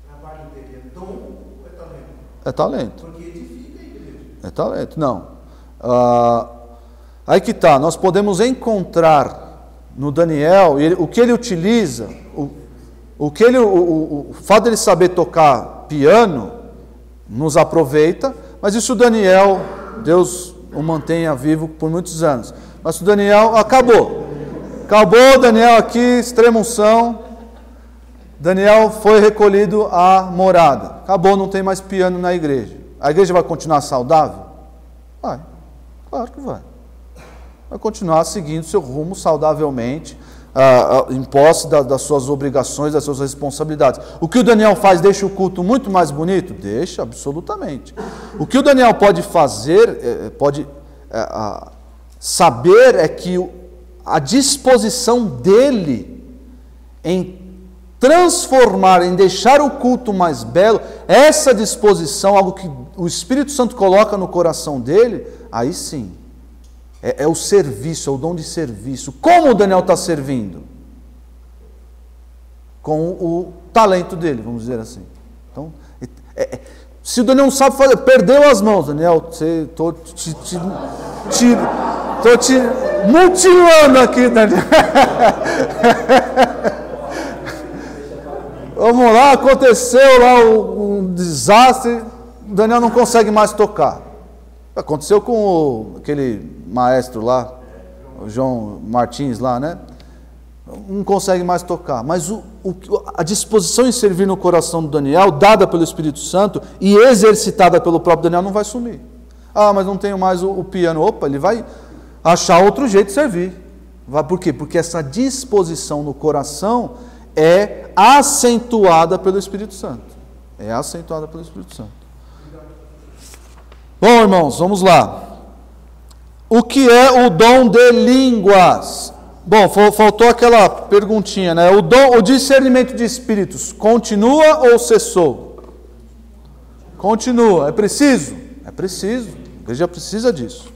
o trabalho dele é dom ou é talento? É talento. Porque edifica a igreja. É talento, não. Aí que está, nós podemos encontrar no Daniel, o que ele utiliza, o fato dele saber tocar piano, nos aproveita, mas isso o Daniel, Deus o mantenha vivo por muitos anos. Mas o Daniel, acabou Daniel aqui, extrema unção, Daniel foi recolhido à morada, acabou, não tem mais piano na igreja. A igreja vai continuar saudável? Vai, claro que vai. Vai continuar seguindo seu rumo saudavelmente, em posse das suas obrigações, das suas responsabilidades. O que o Daniel faz deixa o culto muito mais bonito? Deixa, absolutamente. O que o Daniel pode fazer, saber é que a disposição dele em transformar, em deixar o culto mais belo, essa disposição, algo que o Espírito Santo coloca no coração dele, aí sim. É o serviço, é o dom de serviço. Como o Daniel está servindo? Com o talento dele, vamos dizer assim. Então, se o Daniel não sabe fazer, perdeu as mãos, Daniel, estou te mutilando aqui, Daniel. Vamos lá, aconteceu lá um desastre, o Daniel não consegue mais tocar. Aconteceu com aquele maestro lá, o João Martins lá, né? Não consegue mais tocar. Mas a disposição em servir no coração do Daniel, dada pelo Espírito Santo e exercitada pelo próprio Daniel, não vai sumir. Mas não tenho mais o piano. Opa, ele vai achar outro jeito de servir. Por quê? Porque essa disposição no coração é acentuada pelo Espírito Santo. É acentuada pelo Espírito Santo. Bom, irmãos, vamos lá. O que é o dom de línguas? Bom, faltou aquela perguntinha, né? O discernimento de espíritos continua ou cessou? Continua. É preciso? É preciso. A igreja precisa disso.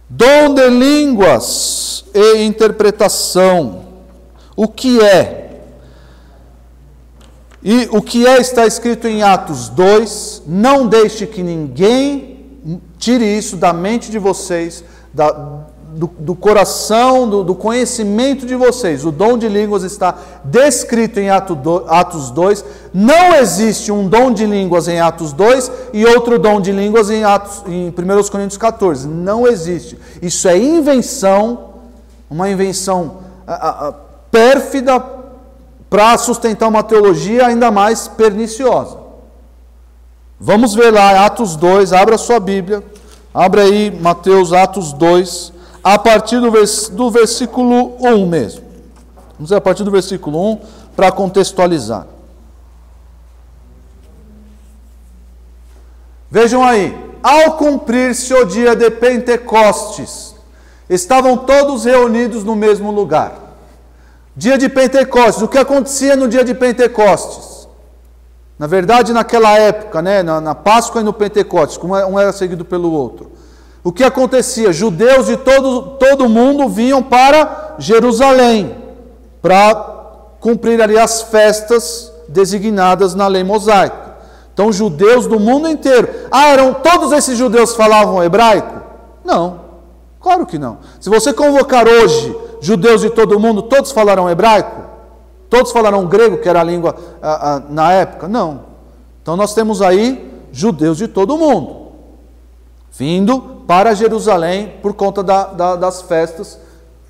Dom de línguas e interpretação. O que é? E o que é está escrito em Atos 2. Não deixe que ninguém tire isso da mente de vocês, do coração, do conhecimento de vocês. O dom de línguas está descrito em Atos 2. Não existe um dom de línguas em Atos 2 e outro dom de línguas em 1 Coríntios 14. Não existe. Isso é invenção, uma invenção pérfida para sustentar uma teologia ainda mais perniciosa. Vamos ver lá, Atos 2, abra a sua Bíblia, abra aí Mateus, Atos 2, a partir do versículo 1 mesmo. Vamos ver a partir do versículo 1, para contextualizar. Vejam aí, ao cumprir-se o dia de Pentecostes, estavam todos reunidos no mesmo lugar. Dia de Pentecostes, o que acontecia no dia de Pentecostes? Na verdade, naquela época, né, na Páscoa e no Pentecostes, como um era seguido pelo outro. O que acontecia? Judeus de todo mundo vinham para Jerusalém, para cumprir ali as festas designadas na lei mosaica. Então, judeus do mundo inteiro. Eram todos esses judeus falavam hebraico? Não, claro que não. Se você convocar hoje judeus de todo mundo, todos falarão hebraico? Todos falarão grego, que era a língua na época? Não. Então, nós temos aí judeus de todo mundo vindo para Jerusalém por conta das festas,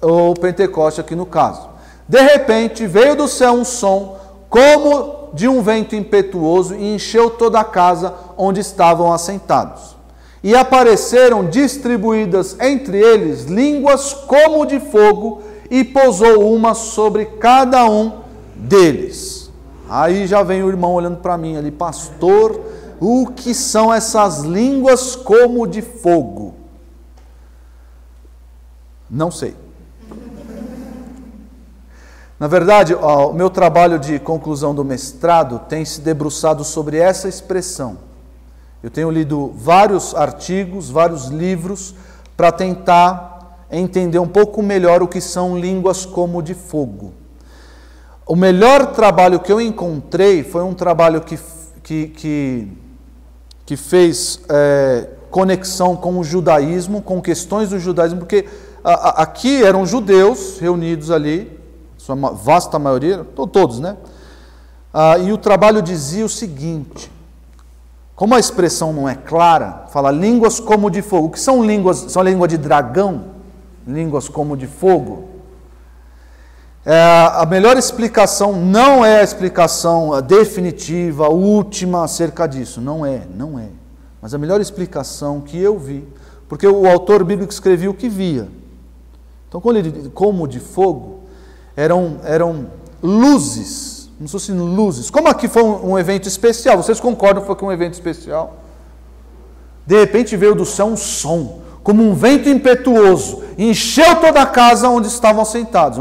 ou Pentecoste aqui no caso. De repente, veio do céu um som como de um vento impetuoso e encheu toda a casa onde estavam assentados. E apareceram distribuídas entre eles línguas como de fogo, e pousou uma sobre cada um deles. Aí já vem o irmão olhando para mim ali, pastor, o que são essas línguas como de fogo? Não sei. Na verdade, o meu trabalho de conclusão do mestrado tem se debruçado sobre essa expressão. Eu tenho lido vários artigos, vários livros, para tentar entender um pouco melhor o que são línguas como de fogo. O melhor trabalho que eu encontrei foi um trabalho que fez conexão com o judaísmo, com questões do judaísmo, porque aqui eram judeus reunidos ali, sua vasta maioria, todos, né? E o trabalho dizia o seguinte: como a expressão não é clara, fala línguas como de fogo. O que são línguas? São a língua de dragão? Línguas como de fogo? A melhor explicação não é a explicação definitiva, última acerca disso. Não é. Mas a melhor explicação que eu vi, porque o autor bíblico escrevia o que via. Então, quando ele diz como de fogo, eram luzes, como se fossem luzes. Como aqui foi um evento especial, vocês concordam que foi um evento especial? De repente veio do céu um som, como um vento impetuoso, encheu toda a casa onde estavam sentados.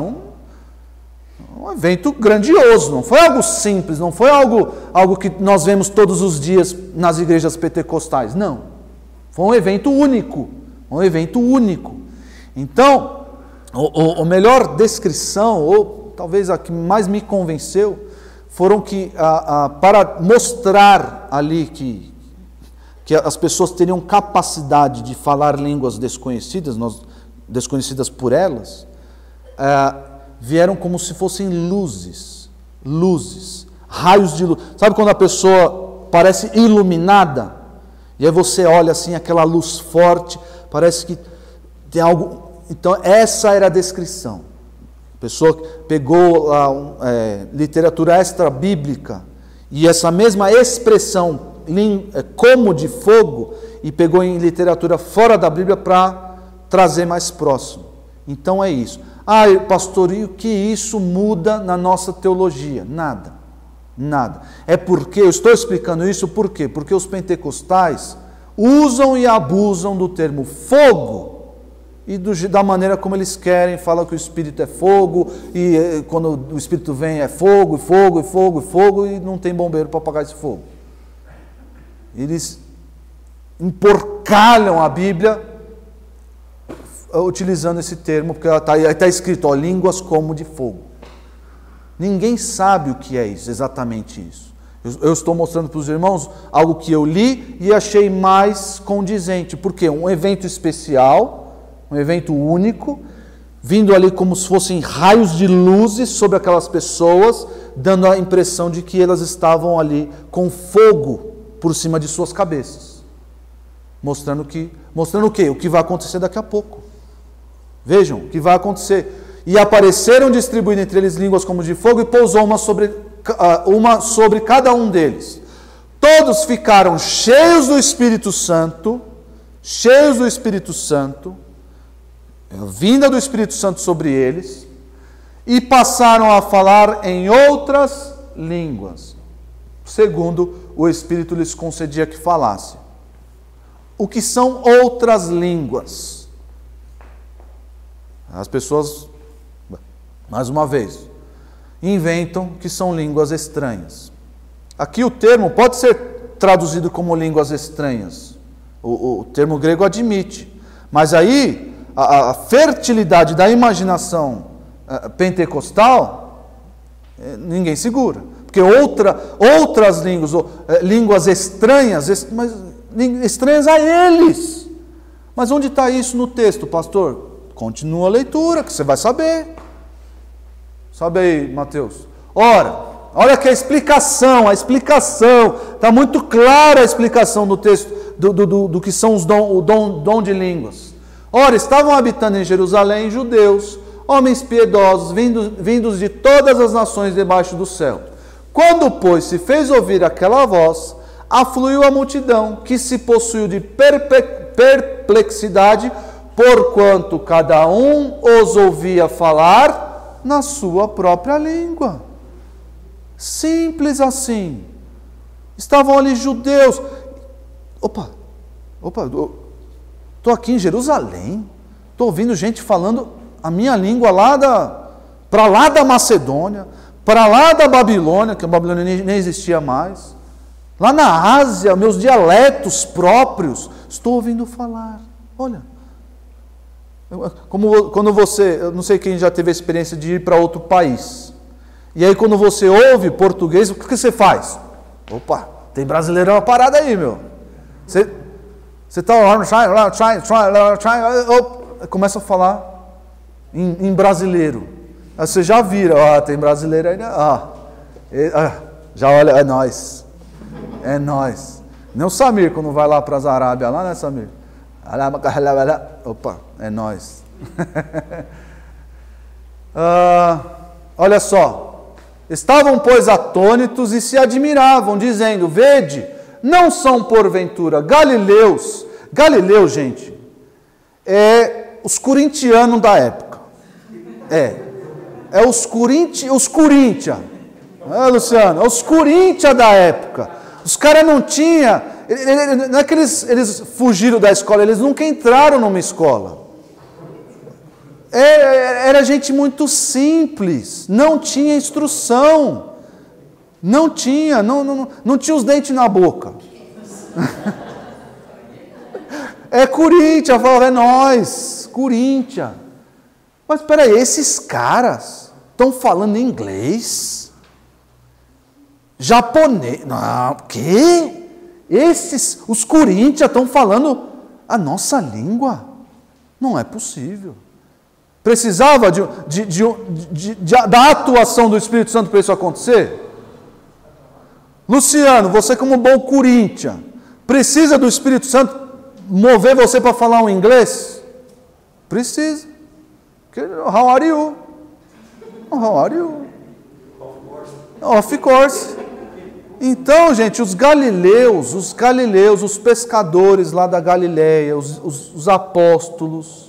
Um evento grandioso, não foi algo simples, não foi algo que nós vemos todos os dias nas igrejas pentecostais, não. Foi um evento único, Então, a melhor descrição, ou talvez a que mais me convenceu, foram que, para mostrar ali que as pessoas teriam capacidade de falar línguas desconhecidas por elas, vieram como se fossem luzes, raios de luz. Sabe quando a pessoa parece iluminada? E aí você olha assim, aquela luz forte, parece que tem algo. Então essa era a descrição. A pessoa pegou literatura extra-bíblica e essa mesma expressão, como de fogo, e pegou em literatura fora da Bíblia para trazer mais próximo. Então é isso. Pastor, e o que isso muda na nossa teologia? Nada. É porque, eu estou explicando isso por quê? Porque os pentecostais usam e abusam do termo fogo e da maneira como eles querem, falam que o Espírito é fogo, e quando o Espírito vem é fogo, e não tem bombeiro para apagar esse fogo. Eles emporcalham a Bíblia utilizando esse termo, porque está escrito, línguas como de fogo. Ninguém sabe o que é isso, exatamente isso. Eu estou mostrando para os irmãos algo que eu li e achei mais condizente. Por quê? Um evento especial, um evento único, vindo ali como se fossem raios de luzes sobre aquelas pessoas, dando a impressão de que elas estavam ali com fogo por cima de suas cabeças. Mostrando o quê? O que vai acontecer daqui a pouco. Vejam o que vai acontecer. E apareceram distribuindo entre eles línguas como de fogo, e pousou uma sobre cada um deles. Todos ficaram cheios do Espírito Santo, a vinda do Espírito Santo sobre eles, e passaram a falar em outras línguas, segundo o Espírito lhes concedia que falasse. O que são outras línguas? As pessoas, mais uma vez, inventam que são línguas estranhas. Aqui o termo pode ser traduzido como línguas estranhas. O termo grego admite. Mas aí, a fertilidade da imaginação pentecostal, ninguém segura. Porque outras línguas, línguas estranhas, mas estranhas a eles. Mas onde está isso no texto, pastor? Continua a leitura, que você vai saber. Sobe aí, Mateus. Ora, olha aqui a explicação, está muito clara a explicação do texto, do que são o dom de línguas. Ora, estavam habitando em Jerusalém judeus, homens piedosos, vindos de todas as nações debaixo do céu. Quando, pois, se fez ouvir aquela voz, afluiu a multidão, que se possuiu de perplexidade, porquanto cada um os ouvia falar na sua própria língua. Simples assim. Estavam ali judeus. Opa, estou aqui em Jerusalém, estou ouvindo gente falando a minha língua para lá da Macedônia, para lá da Babilônia, que a Babilônia nem existia mais, lá na Ásia, meus dialetos próprios, estou ouvindo falar. Olha, quando você, eu não sei quem já teve a experiência de ir para outro país, e aí quando você ouve português, o que você faz? Opa, tem brasileirão uma parada aí, meu. Você está lá, começa a falar em brasileiro. Aí você já vira, tem brasileiro aí, já olha, é nós. É nós. Nem o Samir, quando vai lá para as Arábias, lá, né, Samir? Opa, é nós. Olha só. Estavam, pois, atônitos e se admiravam, dizendo: vede, não são porventura galileus. Galileu, gente, é os corintianos da época. É os Corinthians. Luciano, é os Corinthians da época. Os caras não tinham. Não é que eles fugiram da escola, eles nunca entraram numa escola. Era gente muito simples, não tinha instrução, não tinha os dentes na boca. Corinthians, é nós, Corinthians. Mas espera aí, esses caras estão falando inglês, japonês, não, o quê? Os Corinthians estão falando a nossa língua? Não é possível. Precisava da atuação do Espírito Santo para isso acontecer? Luciano, você como bom Corinthians, precisa do Espírito Santo mover você para falar um inglês? Precisa. How are you? How are you? Of course. Então, gente, os galileus, os pescadores lá da Galileia, os apóstolos,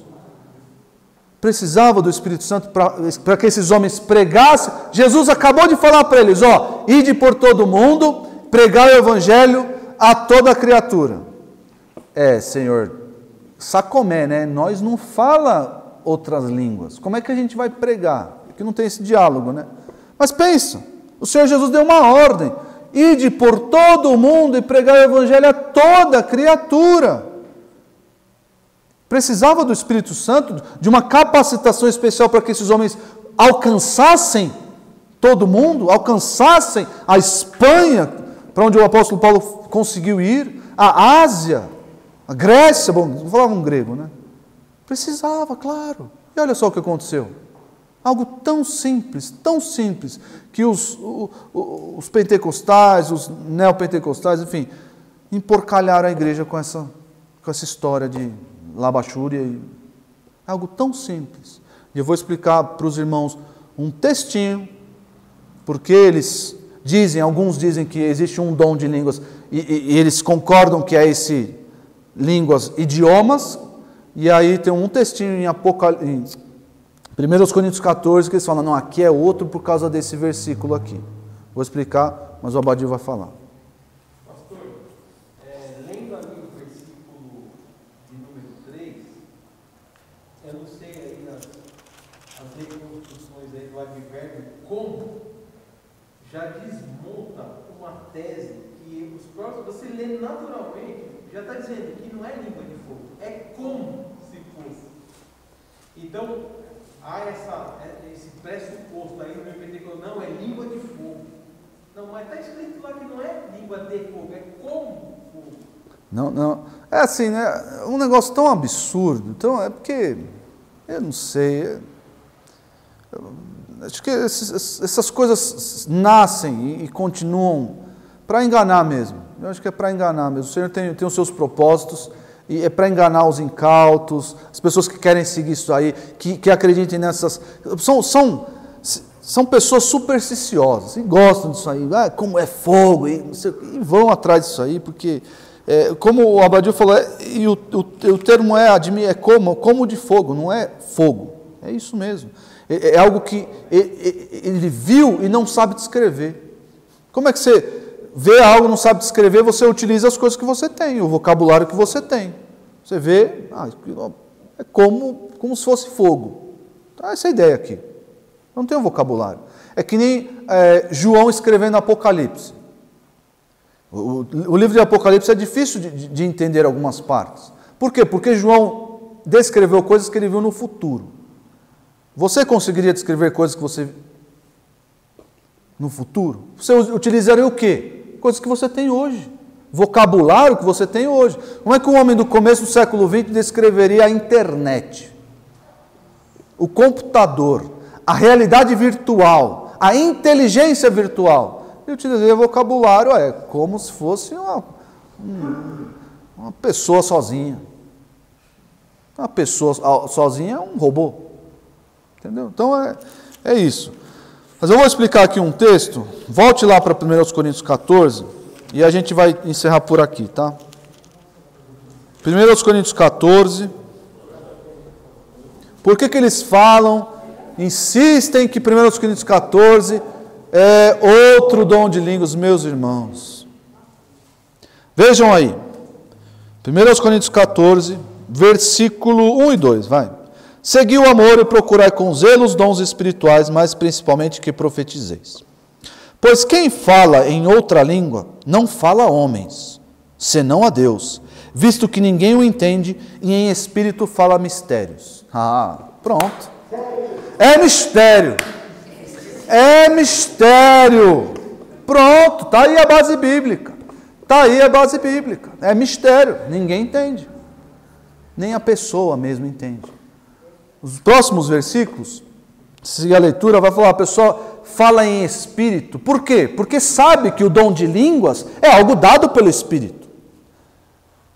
precisavam do Espírito Santo para que esses homens pregassem. Jesus acabou de falar para eles, ide por todo mundo, pregar o Evangelho a toda criatura. Senhor, sacomé, né? Nós não fala outras línguas. Como é que a gente vai pregar? Porque não tem esse diálogo, né? Mas pensa, o Senhor Jesus deu uma ordem: ide por todo o mundo e pregar o Evangelho a toda criatura. Precisava do Espírito Santo, de uma capacitação especial para que esses homens alcançassem todo mundo, alcançassem a Espanha, para onde o apóstolo Paulo conseguiu ir, a Ásia, a Grécia, não falava um grego, né? Precisava, claro. E olha só o que aconteceu. Algo tão simples, que os pentecostais, os neopentecostais, enfim, emporcalharam a igreja com essa história de labachúria. Algo tão simples. E eu vou explicar para os irmãos um textinho, porque alguns dizem que existe um dom de línguas, e eles concordam que é esse línguas, idiomas, e aí tem um textinho em 1 Coríntios 14, que eles falam, não, aqui é outro por causa desse versículo aqui. Vou explicar, mas o Abadio vai falar. Pastor, lendo ali o versículo de número 3, eu não sei aí as reconstruções aí do advérbio, como já desmonta uma tese que os próprios, você lê naturalmente, já está dizendo que não é língua de fogo, é como se fosse. Então, há esse pressuposto aí no pentecostal, não, é língua de fogo. Não, mas está escrito lá que não é língua de fogo, é como fogo. Não, é assim, né? Um negócio tão absurdo, então é porque, eu não sei, acho que essas coisas nascem e continuam para enganar mesmo. Eu acho que é para enganar mesmo. O Senhor tem os seus propósitos e é para enganar os incautos, as pessoas que querem seguir isso aí, que acreditem nessas... São pessoas supersticiosas e gostam disso aí. Como é fogo, e vão atrás disso aí, porque, como o Abadio falou, e o termo é como de fogo, não é fogo. É isso mesmo. É algo que ele viu e não sabe descrever. Como é que você vê algo e não sabe descrever? Você utiliza as coisas que você tem, o vocabulário que você tem. Você vê, é como se fosse fogo. Então, essa é a ideia aqui. Não tem um vocabulário. É que nem João escrevendo Apocalipse. O livro de Apocalipse é difícil de entender algumas partes. Por quê? Porque João descreveu coisas que ele viu no futuro. Você conseguiria descrever coisas que você no futuro? Você utilizaria o quê? Coisas que você tem hoje. Vocabulário que você tem hoje. Como é que o homem do começo do século XX descreveria a internet? O computador, a realidade virtual, a inteligência virtual. Ele utilizaria vocabulário, como se fosse uma pessoa sozinha. Uma pessoa sozinha é um robô. Entendeu? Então é isso. Mas eu vou explicar aqui um texto. Volte lá para 1 Coríntios 14 e a gente vai encerrar por aqui, tá? 1 Coríntios 14. Por que eles falam, insistem que 1 Coríntios 14 é outro dom de línguas, meus irmãos? Vejam aí. 1 Coríntios 14, versículo 1 e 2, vai. Segui o amor e procurai com zelo os dons espirituais, mas principalmente que profetizeis. Pois quem fala em outra língua, não fala a homens, senão a Deus, visto que ninguém o entende, e em espírito fala mistérios. Pronto. É mistério. É mistério. Pronto, está aí a base bíblica. Está aí a base bíblica. É mistério, ninguém entende. Nem a pessoa mesmo entende. Os próximos versículos, se a leitura vai falar, a pessoa fala em espírito. Por quê? Porque sabe que o dom de línguas é algo dado pelo Espírito.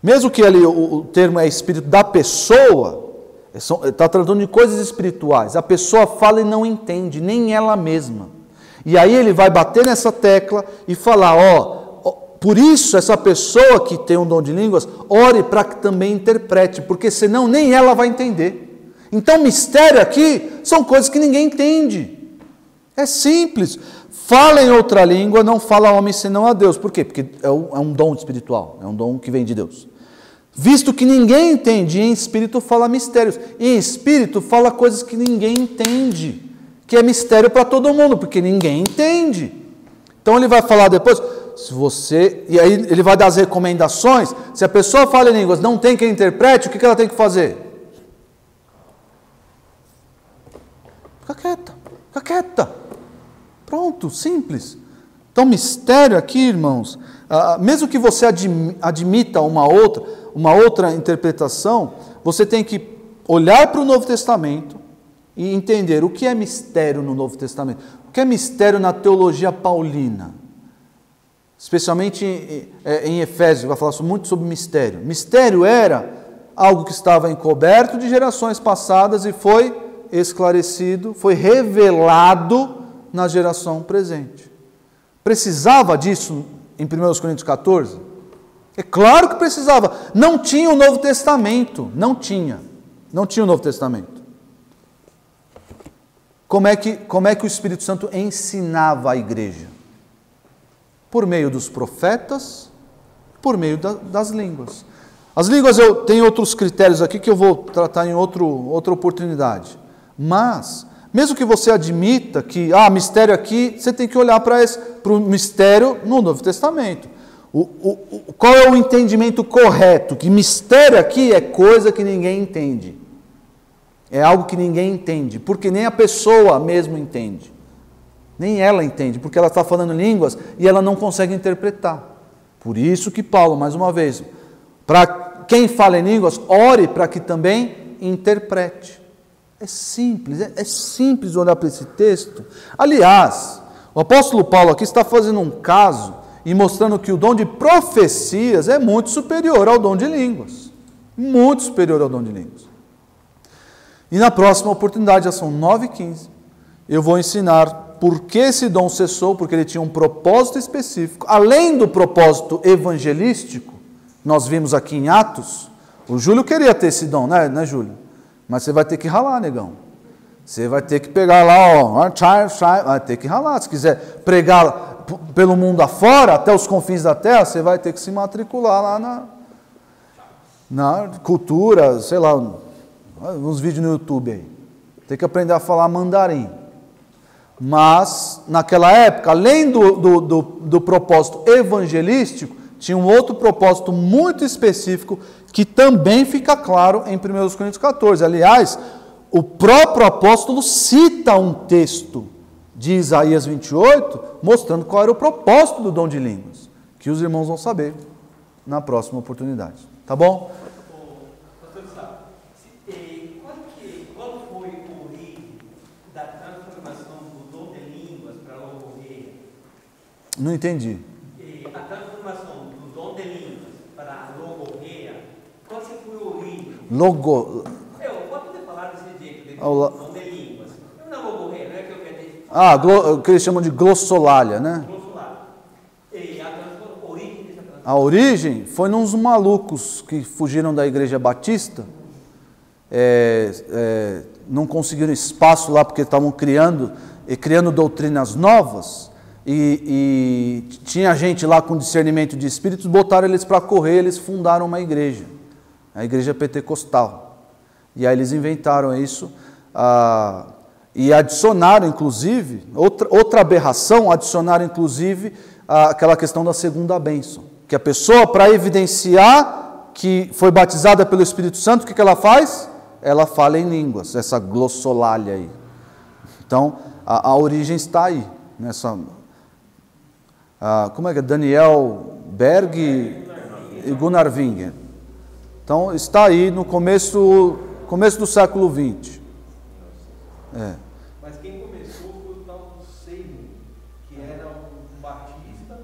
Mesmo que ali o termo é espírito da pessoa, está tratando de coisas espirituais. A pessoa fala e não entende, nem ela mesma. E aí ele vai bater nessa tecla e falar, por isso essa pessoa que tem um dom de línguas, ore para que também interprete, porque senão nem ela vai entender. Então, mistério aqui são coisas que ninguém entende. É simples. Fala em outra língua, não fala a homem senão a Deus. Por quê? Porque é um dom espiritual, é um dom que vem de Deus. Visto que ninguém entende, em espírito fala mistérios. Em espírito fala coisas que ninguém entende, que é mistério para todo mundo, porque ninguém entende. Então ele vai falar depois, e aí ele vai dar as recomendações. Se a pessoa fala em línguas, não tem quem interprete, o que ela tem que fazer? Fica quieta. Pronto, simples. Então, mistério aqui, irmãos, mesmo que você admita uma outra interpretação, você tem que olhar para o Novo Testamento e entender o que é mistério no Novo Testamento. O que é mistério na teologia paulina? Especialmente em Efésios, vai falar muito sobre mistério. Mistério era algo que estava encoberto de gerações passadas e foi esclarecido, foi revelado na geração presente. Precisava disso em 1 Coríntios 14? É claro que precisava. Não tinha o Novo Testamento. Não tinha o Novo Testamento. como é que o Espírito Santo ensinava a igreja? Por meio dos profetas, por meio das línguas. As línguas eu tenho outros critérios aqui que eu vou tratar em outra oportunidade. Mas, mesmo que você admita que, mistério aqui, você tem que olhar para o mistério no Novo Testamento. Qual é o entendimento correto? Que mistério aqui é coisa que ninguém entende. É algo que ninguém entende, porque nem a pessoa mesmo entende. Nem ela entende, porque ela está falando línguas e ela não consegue interpretar. Por isso que Paulo, mais uma vez, para quem fala em línguas, ore para que também interprete. É simples olhar para esse texto. Aliás, o apóstolo Paulo aqui está fazendo um caso e mostrando que o dom de profecias é muito superior ao dom de línguas. Muito superior ao dom de línguas. E na próxima oportunidade, já são 9h15, eu vou ensinar por que esse dom cessou, porque ele tinha um propósito específico. Além do propósito evangelístico, nós vimos aqui em Atos, o Júlio queria ter esse dom, né Júlio? Mas você vai ter que ralar, negão. Você vai ter que pegar lá, vai ter que ralar. Se quiser pregar pelo mundo afora, até os confins da terra, você vai ter que se matricular lá na cultura, sei lá, uns vídeos no YouTube aí. Tem que aprender a falar mandarim. Mas, naquela época, além do propósito evangelístico, tinha um outro propósito muito específico que também fica claro em 1 Coríntios 14. Aliás, o próprio apóstolo cita um texto de Isaías 28, mostrando qual era o propósito do dom de línguas, que os irmãos vão saber na próxima oportunidade. Tá bom? Pastor Gustavo, qual foi o origem da transformação do dom de línguas para a logorreia? Não entendi. A transformação do dom de línguas para a logorreia, qual foi o origem? Pode poder falar desse jeito, de dom de línguas. Não é logorreia, não é que eu quero dizer. O que eles chamam de glossolalia, né? Glossolalia. E a origem dessa transformação? A origem foi nos malucos que fugiram da igreja batista, não conseguiram espaço lá porque estavam criando doutrinas novas, e tinha gente lá com discernimento de espíritos, botaram eles para correr, eles fundaram uma igreja, a igreja pentecostal, e aí eles inventaram isso, e adicionaram inclusive, outra aberração, adicionaram inclusive aquela questão da segunda bênção, que a pessoa, para evidenciar que foi batizada pelo Espírito Santo, o que ela faz? Ela fala em línguas, essa glossolalia aí. Então, a origem está aí, nessa... como é que é? Daniel Berg e Gunnar Winger. Então, está aí no começo do século XX. Mas quem começou foi o tal do Seymour, que era um batista,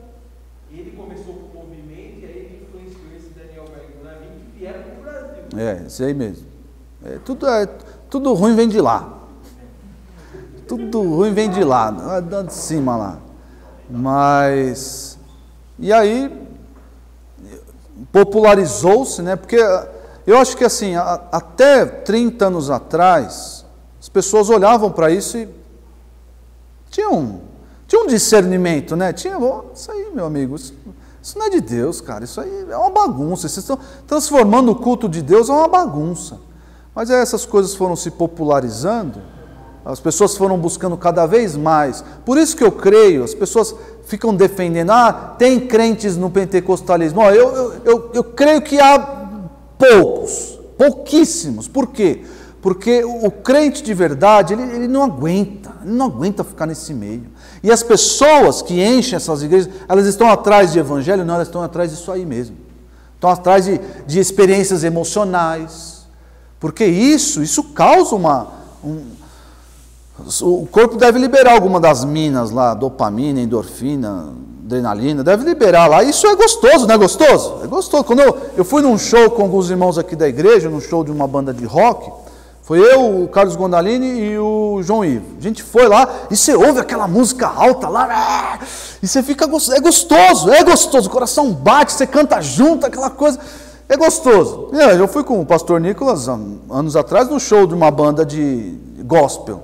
ele começou com o movimento e aí ele influenciou esse Daniel Berg e Gunnar Winger que vieram para o Brasil. Isso aí mesmo. Tudo ruim vem de lá. Tudo ruim vem de lá, de cima lá. Mas, e aí, popularizou-se, né? Porque eu acho que assim, até 30 anos atrás, as pessoas olhavam para isso e tinham um discernimento, né? Isso aí, meu amigo, isso não é de Deus, cara, isso aí é uma bagunça, vocês estão transformando o culto de Deus em uma bagunça. Mas aí essas coisas foram se popularizando, as pessoas foram buscando cada vez mais. Por isso que eu creio, as pessoas ficam defendendo, tem crentes no pentecostalismo. Eu creio que há pouquíssimos. Por quê? Porque o crente de verdade, ele não aguenta ficar nesse meio. E as pessoas que enchem essas igrejas, elas estão atrás de evangelho? Não, elas estão atrás disso aí mesmo. Estão atrás de experiências emocionais. Porque isso causa o corpo deve liberar alguma das minas lá, dopamina, endorfina, adrenalina, deve liberar lá. Isso é gostoso, não é gostoso? É gostoso. Quando eu fui num show com alguns irmãos aqui da igreja, num show de uma banda de rock, foi eu, o Carlos Gondalini e o João Ivo. A gente foi lá e você ouve aquela música alta lá, e você fica gostoso, o coração bate, você canta junto, aquela coisa, é gostoso. Eu fui com o pastor Nicolas, anos atrás, no show de uma banda de gospel.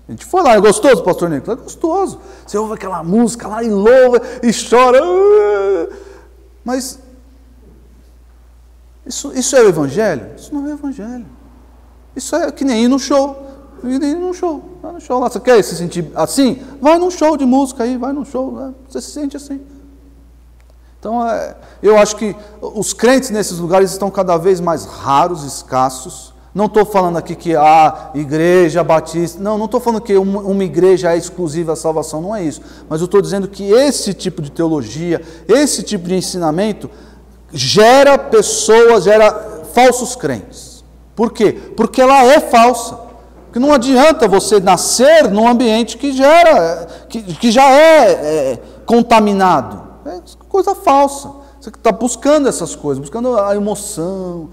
A gente foi lá, é gostoso, pastor Nicolas? É gostoso. Você ouve aquela música lá e louva e chora. Mas isso é o evangelho? Isso não é o evangelho. Isso é que nem ir no show. Vai no show lá. Você quer se sentir assim? Vai num show de música aí, vai num show. Né? Você se sente assim. Então, eu acho que os crentes nesses lugares estão cada vez mais raros, escassos. Não estou falando aqui que a igreja batista... Não estou falando que uma igreja é exclusiva à salvação, não é isso. Mas eu estou dizendo que esse tipo de teologia, esse tipo de ensinamento, gera pessoas, gera falsos crentes. Por quê? Porque ela é falsa. Porque não adianta você nascer num ambiente que já é contaminado. É coisa falsa. Você está buscando essas coisas, buscando a emoção.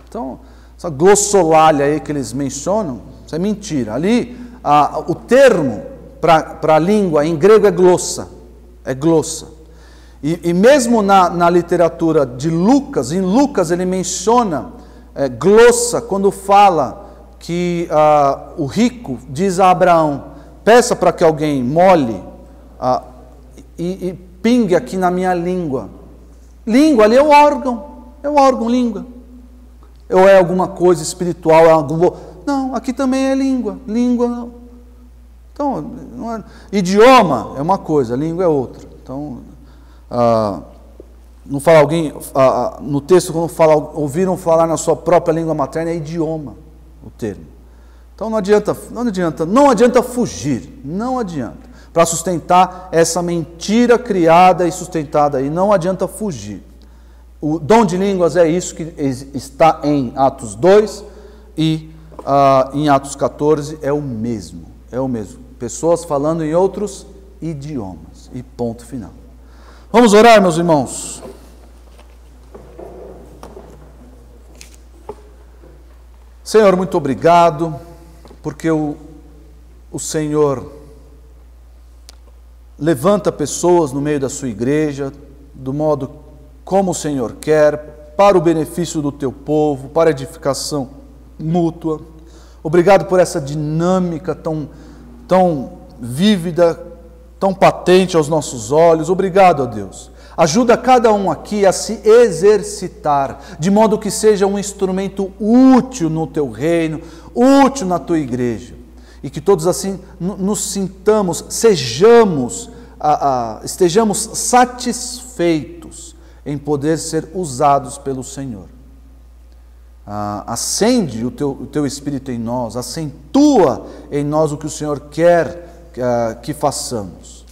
Então, essa glossolalia aí que eles mencionam, isso é mentira. Ali, o termo para a língua em grego é glossa. É glossa. E mesmo na literatura de Lucas, em Lucas ele menciona glossa quando fala que o rico diz a Abraão, peça para que alguém molhe e pingue aqui na minha língua. Língua ali é o órgão, língua. Ou é alguma coisa espiritual, não, aqui também é língua não. Então, idioma é uma coisa, língua é outra. Então, não fala alguém, no texto quando fala, ouviram falar na sua própria língua materna, é idioma o termo. Então não adianta fugir, não adianta. Para sustentar essa mentira criada e sustentada aí, não adianta fugir. O dom de línguas é isso que está em Atos 2 e em Atos 14 é o mesmo. Pessoas falando em outros idiomas. E ponto final. Vamos orar, meus irmãos. Senhor, muito obrigado, porque o Senhor levanta pessoas no meio da sua igreja, do modo como o Senhor quer, para o benefício do teu povo, para a edificação mútua. Obrigado por essa dinâmica tão vívida, tão patente aos nossos olhos. Obrigado, ó Deus. Ajuda cada um aqui a se exercitar, de modo que seja um instrumento útil no teu reino, útil na tua igreja. E que todos assim nos sintamos, estejamos satisfeitos em poder ser usados pelo Senhor. Acende o teu Espírito em nós, acentua em nós o que o Senhor quer que façamos.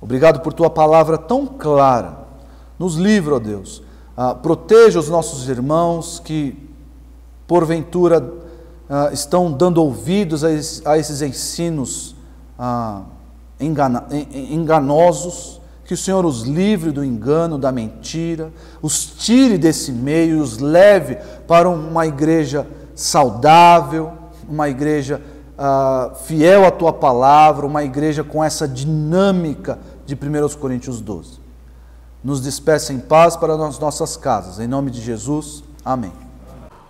Obrigado por tua palavra tão clara. Nos livra, ó Deus. Proteja os nossos irmãos que, porventura, estão dando ouvidos a esses ensinos enganosos. Que o Senhor os livre do engano, da mentira, os tire desse meio e os leve para uma igreja saudável, uma igreja fiel à tua palavra, uma igreja com essa dinâmica de 1 Coríntios 12. Nos despeça em paz para as nossas casas. Em nome de Jesus, amém.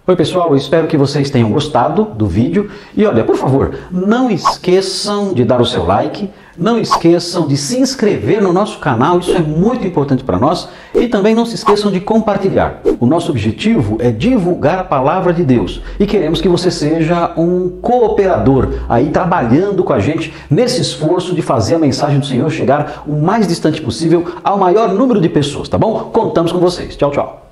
Oi pessoal, eu espero que vocês tenham gostado do vídeo e olha, por favor, não esqueçam de dar o seu like, não esqueçam de se inscrever no nosso canal, isso é muito importante para nós, e também não se esqueçam de compartilhar. O nosso objetivo é divulgar a palavra de Deus e queremos que você seja um cooperador aí trabalhando com a gente nesse esforço de fazer a mensagem do Senhor chegar o mais distante possível ao maior número de pessoas, tá bom? Contamos com vocês. Tchau, tchau.